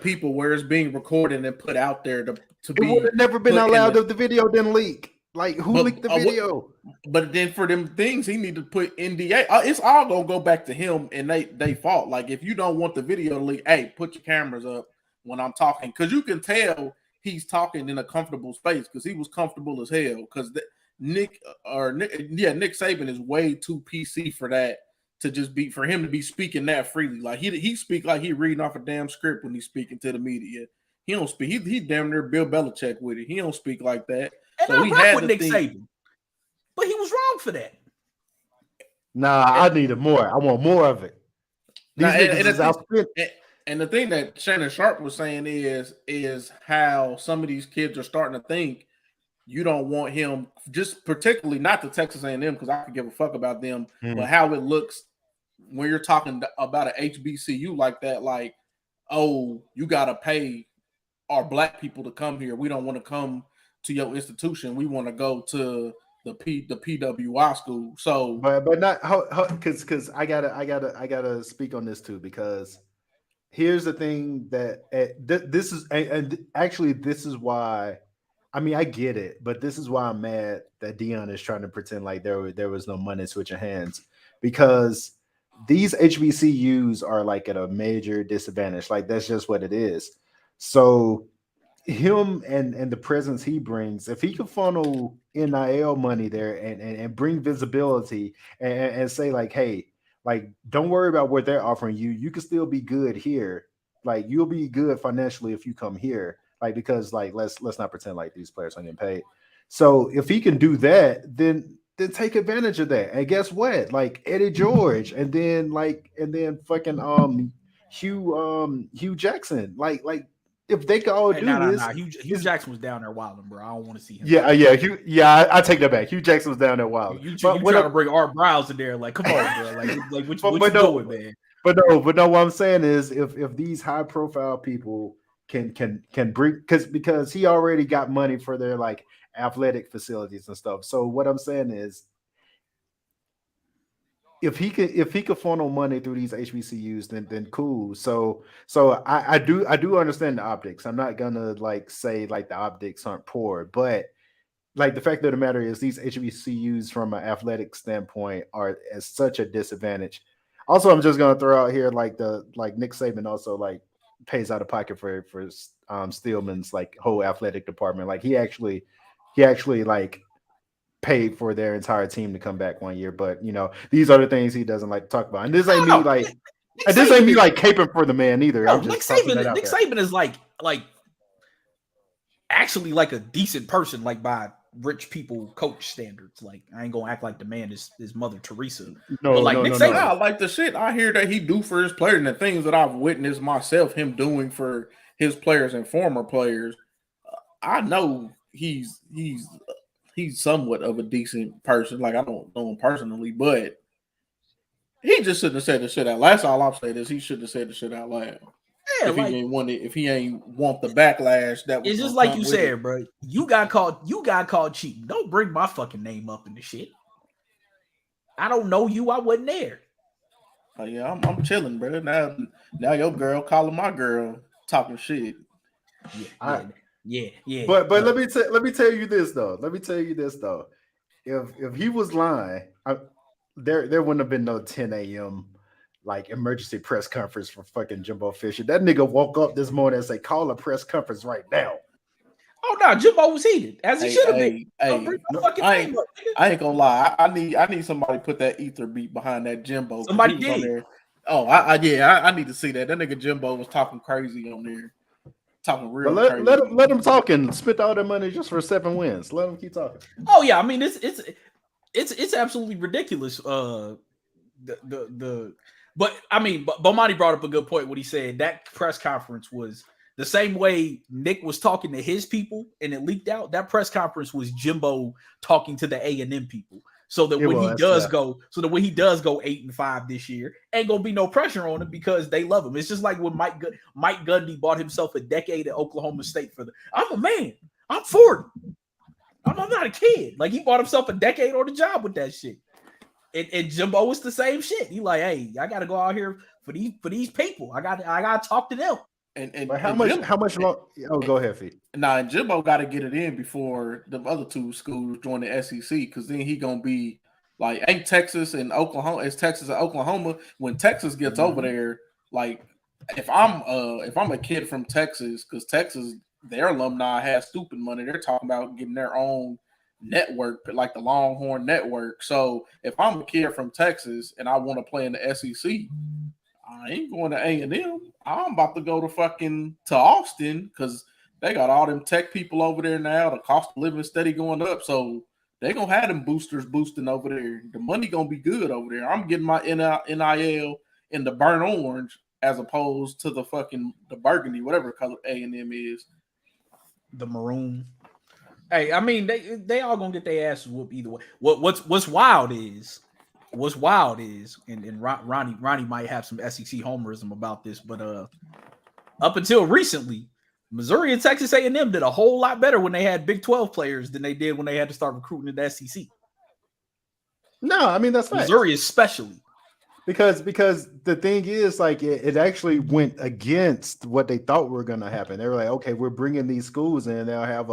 people where it's being recorded and put out there to be. It would have never been allowed if the video didn't leak. Like, who leaked the video? But then for them things, he need to put NDA. It's all gonna go back to him, and they fault. Like, if you don't want the video to leak, hey, put your cameras up when I'm talking, because you can tell he's talking in a comfortable space, because he was comfortable as hell. Because Nick Saban is way too PC for that. To just be for him to be speaking that freely, like he speak like he reading off a damn script when he's speaking to the media. He don't speak. He damn near Bill Belichick with it. He don't speak like that. And so I rock with Nick Saban, but he was wrong for that. Nah, I needed more. I want more of it. And the thing that Shannon Sharp was saying is how some of these kids are starting to think. You don't want him, just particularly not the Texas A&M, because I could give a fuck about them, but how it looks when you're talking about an HBCU like that, like, oh, you got to pay our black people to come here. We don't want to come to your institution. We want to go to the PWI school. So, but not because I gotta speak on this too, because here's the thing that this is, and actually this is why. I mean, I get it, but this is why I'm mad that Dion is trying to pretend like there was no money switching hands, because these HBCUs are like at a major disadvantage. Like, that's just what it is. So him and the presence he brings, if he could funnel NIL money there and bring visibility and say like, hey, like, don't worry about what they're offering you. You can still be good here. Like, you'll be good financially if you come here. Like, because like let's not pretend like these players aren't getting paid. So if he can do that, then take advantage of that. And guess what? Like Eddie George, and then fucking Hugh Jackson. Like if they could all do this. Hugh Jackson was down there wilding, bro. I don't want to see him. I take that back. Hugh Jackson was down there wilding. You trying to bring Art Browse in there? Like, come on, bro. Like what you doing, man? But no. What I'm saying is, if these high profile people can bring, because he already got money for their like athletic facilities and stuff. So what I'm saying is, if he could funnel money through these HBCUs, then cool. So I do understand the optics. I'm not gonna like say like the optics aren't poor, but like the fact of the matter is, these HBCUs from an athletic standpoint are at such a disadvantage. Also, I'm just gonna throw out here like Nick Saban also like pays out of pocket for Steelman's like whole athletic department. Like he actually like paid for their entire team to come back one year. But you know, these are the things he doesn't like to talk about. And this ain't me like caping for the man either. No, Nick Saban is like actually like a decent person, like by rich people coach standards. Like I ain't gonna act like the man is Mother Teresa. No, But like no, Nick no, Saban, no. I like the shit I hear that he do for his players and the things that I've witnessed myself him doing for his players and former players. I know he's somewhat of a decent person. Like I don't know him personally, but he just shouldn't have said the shit out loud. That's all I'm saying is he shouldn't have said the shit out loud. yeah, If like he ain't want the backlash that was it's just gonna like come you with said, it. bro. You got called cheap. Don't bring my fucking name up in the shit. I don't know you. I wasn't there. Oh yeah, I'm chilling, bro. Now your girl calling my girl talking shit. Yeah. But let me tell you this though. If he was lying, there wouldn't have been no 10 a.m. like emergency press conference for fucking Jimbo Fisher. That nigga woke up this morning and say, "Call a press conference right now." Oh no, Jimbo was heated as he should have been. Don't bring my fucking I name up, nigga. I ain't gonna lie. I need somebody to put that ether beat behind that Jimbo. 'Cause Somebody he was on did. there. Oh, I need to see that. That nigga Jimbo was talking crazy on there, talking real But crazy. let him talk and spent all that money just for 7 wins. Let him keep talking. Oh yeah, I mean it's absolutely ridiculous. But I mean, Bomani brought up a good point when he said that press conference was the same way Nick was talking to his people and it leaked out. That press conference was Jimbo talking to the A&M people. So that when he does go 8-5 this year, ain't gonna be no pressure on him because they love him. It's just like when Mike Gundy bought himself a decade at Oklahoma State I'm a man. I'm 40. I'm not a kid. Like he bought himself a decade on the job with that shit. And Jimbo was the same shit. He like, hey, I gotta go out here for these people. I gotta talk to them. But how much long? Oh, go ahead, Fee. Nah, and Jimbo got to get it in before the other two schools join the SEC, because then he gonna be like, ain't Texas and Oklahoma? It's Texas and Oklahoma. When Texas gets over there, like if I'm a kid from Texas, because Texas, their alumni has stupid money. They're talking about getting their own network, like the Longhorn Network. So if I'm a kid from Texas and I want to play in the SEC, I ain't going to A&M. I'm about to go to Austin, because they got all them tech people over there now. The cost of living steady going up, so they gonna have them boosters boosting over there. The money gonna be good over there. I'm getting my NIL in the burnt orange as opposed to the burgundy, whatever color A&M is. The maroon. Hey, I mean they all gonna get their asses whooped either way. What's wild is, and Ronnie might have some SEC homerism about this, but up until recently, Missouri and Texas A&M did a whole lot better when they had Big 12 players than they did when they had to start recruiting in the SEC. No, I mean that's fine. Missouri especially. Because the thing is, like, it actually went against what they thought were going to happen. They were like, okay, we're bringing these schools in. They'll have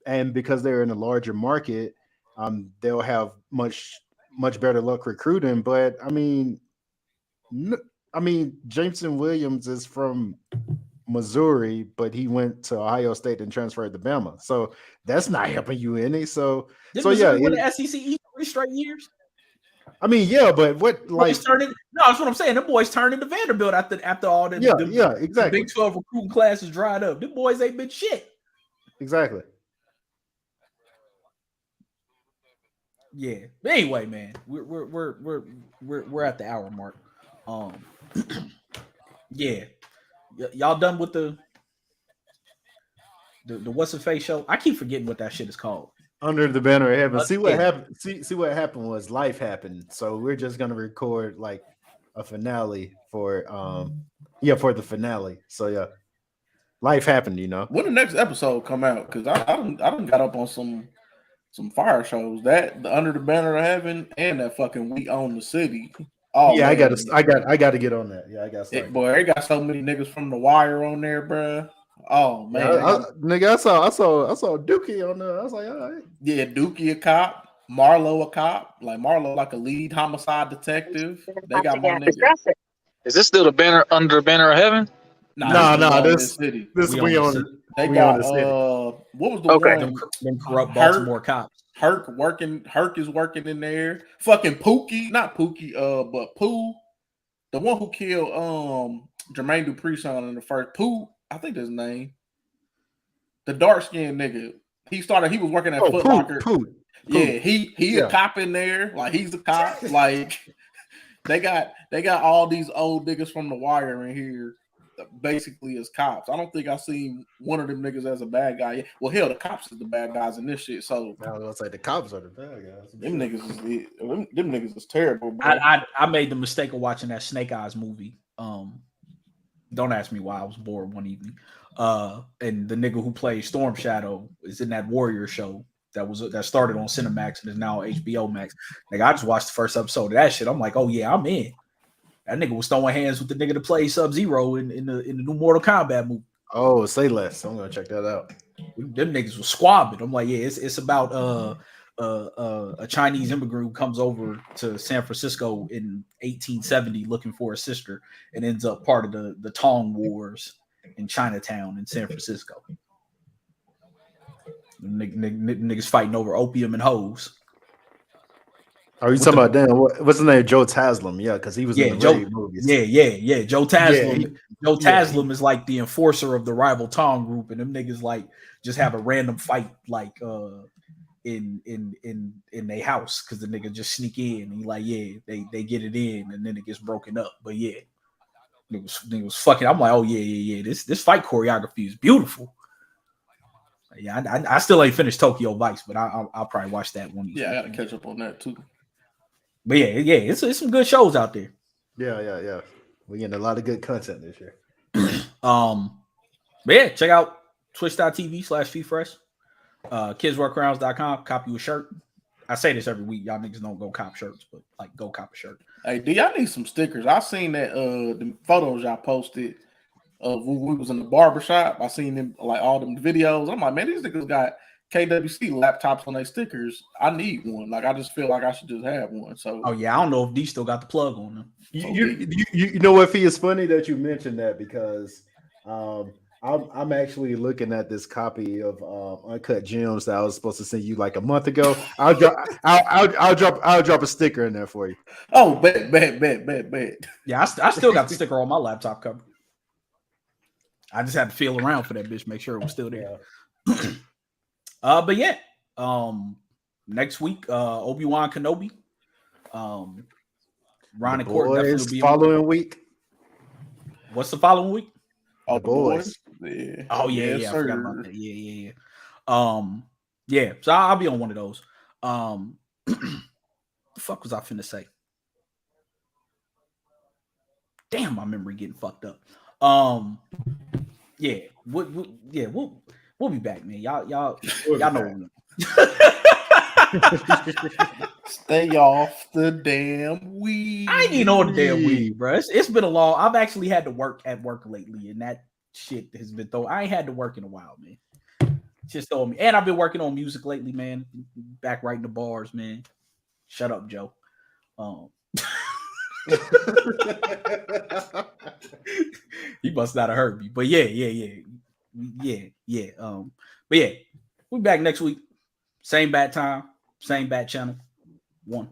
and because they're in a larger market, they'll have much better luck recruiting. But I mean, Jameson Williams is from Missouri, but he went to Ohio State and transferred to Bama. So that's not helping you any. So Missouri win the SEC East 3 straight years? I mean, yeah, but what like that's what I'm saying. The boys turned into Vanderbilt after all the exactly. the Big 12 recruiting classes dried up. The boys ain't been shit. Exactly. Yeah. But anyway, man, we're at the hour mark. Yeah. Y'all done with the what's the face show? I keep forgetting what that shit is called. Under the Banner of Heaven. See what happened. See what happened was life happened. So we're just gonna record like a finale for the finale. So yeah, life happened. When the next episode come out? Because I done got up on some fire shows, that the Under the Banner of Heaven and that fucking We Own the City. Oh yeah, man. I got to get on that. Yeah, I got to. Boy, they got so many niggas from The Wire on there, bro. Oh man, I saw Dookie on there. I was like, all right. Yeah, Dookie a cop, Marlo a cop, like Marlo like a lead homicide detective. They got my niggas. Is this still the Under the Banner of Heaven? No, this we own it. They got what was the one? Them corrupt Baltimore cops. Herc is working in there. Fucking Pookie, not Pookie, but Pooh, the one who killed Jermaine Dupri's son in the first. Pooh, I think that's his name. the dark skinned nigga. He was working at Foot Locker. Yeah, he a cop in there. Like he's a cop. Like they got all these old niggas from The Wire in here, basically as cops. I don't think I seen one of them niggas as a bad guy yet. Well, hell, the cops is the bad guys in this shit. So I was gonna say the cops are the bad guys. Them niggas is terrible. Bro. I made the mistake of watching that Snake Eyes movie. Don't ask me why. I was bored one evening. And the nigga who played Storm Shadow is in that Warrior show that started on Cinemax and is now on HBO Max. Like I just watched the first episode of that shit. I'm like, oh yeah, I'm in. That nigga was throwing hands with the nigga that played Sub-Zero in the new Mortal Kombat movie. Oh, say less. I'm gonna check that out. Them niggas was squabbing. I'm like, yeah, it's about a Chinese immigrant who comes over to San Francisco in 1870 looking for a sister and ends up part of the Tong Wars in Chinatown in San Francisco. Niggas fighting over opium and hoes. Are you talking about damn? What's the name? Joe Taslim? Yeah, because he was in the Raid movies. Yeah. Joe Taslim. Joe Taslim is like the enforcer of the rival Tong group, and them niggas like just have a random fight like in their house because the nigga just sneak in and he like they get it in and then it gets broken up. But yeah, it was fucking. I'm like, oh yeah. This fight choreography is beautiful. Yeah, I still ain't finished Tokyo Vice, but I'll probably watch that one. Yeah, I gotta catch up on that too. But yeah, it's some good shows out there. Yeah. We're getting a lot of good content this year. But yeah, check out twitch.tv/FeFresh. KidsWearCrowns.com. Copy you a shirt. I say this every week. Y'all niggas don't go cop shirts, but like go cop a shirt. Hey, do y'all need some stickers? I seen that the photos y'all posted of when we was in the barbershop. I seen them like all them videos. I'm like, man, these niggas got KWC laptops on their stickers. I need one. Like I just feel like I should just have one. So oh yeah, I don't know if these still got the plug on them. You know what, Fee? It's funny that you mentioned that because I'm actually looking at this copy of Uncut Gems that I was supposed to send you like a month ago. I'll drop a sticker in there for you. Oh, bet. Yeah, I still got the sticker on my laptop cover. I just had to feel around for that bitch, make sure it was still there. But yeah, next week, Obi-Wan Kenobi. Ron and Court definitely will be following week. What's the following week? Oh, the boys. Yeah. Oh yeah, I forgot about that. Yeah. Yeah. So I'll be on one of those. The fuck was I finna say? Damn, my memory getting fucked up. Yeah. We'll be back, man. Y'all know. Stay off the damn weed. I ain't even on the damn weed, bro. It's been a long. I've actually had to work at work lately, and that shit has been thrown. I ain't had to work in a while, man. Just told me, and I've been working on music lately, man. Back writing the bars, man. Shut up, Joe. He must not have heard me, but yeah. But yeah, we'll be back next week. Same bad time, same bad channel. 1.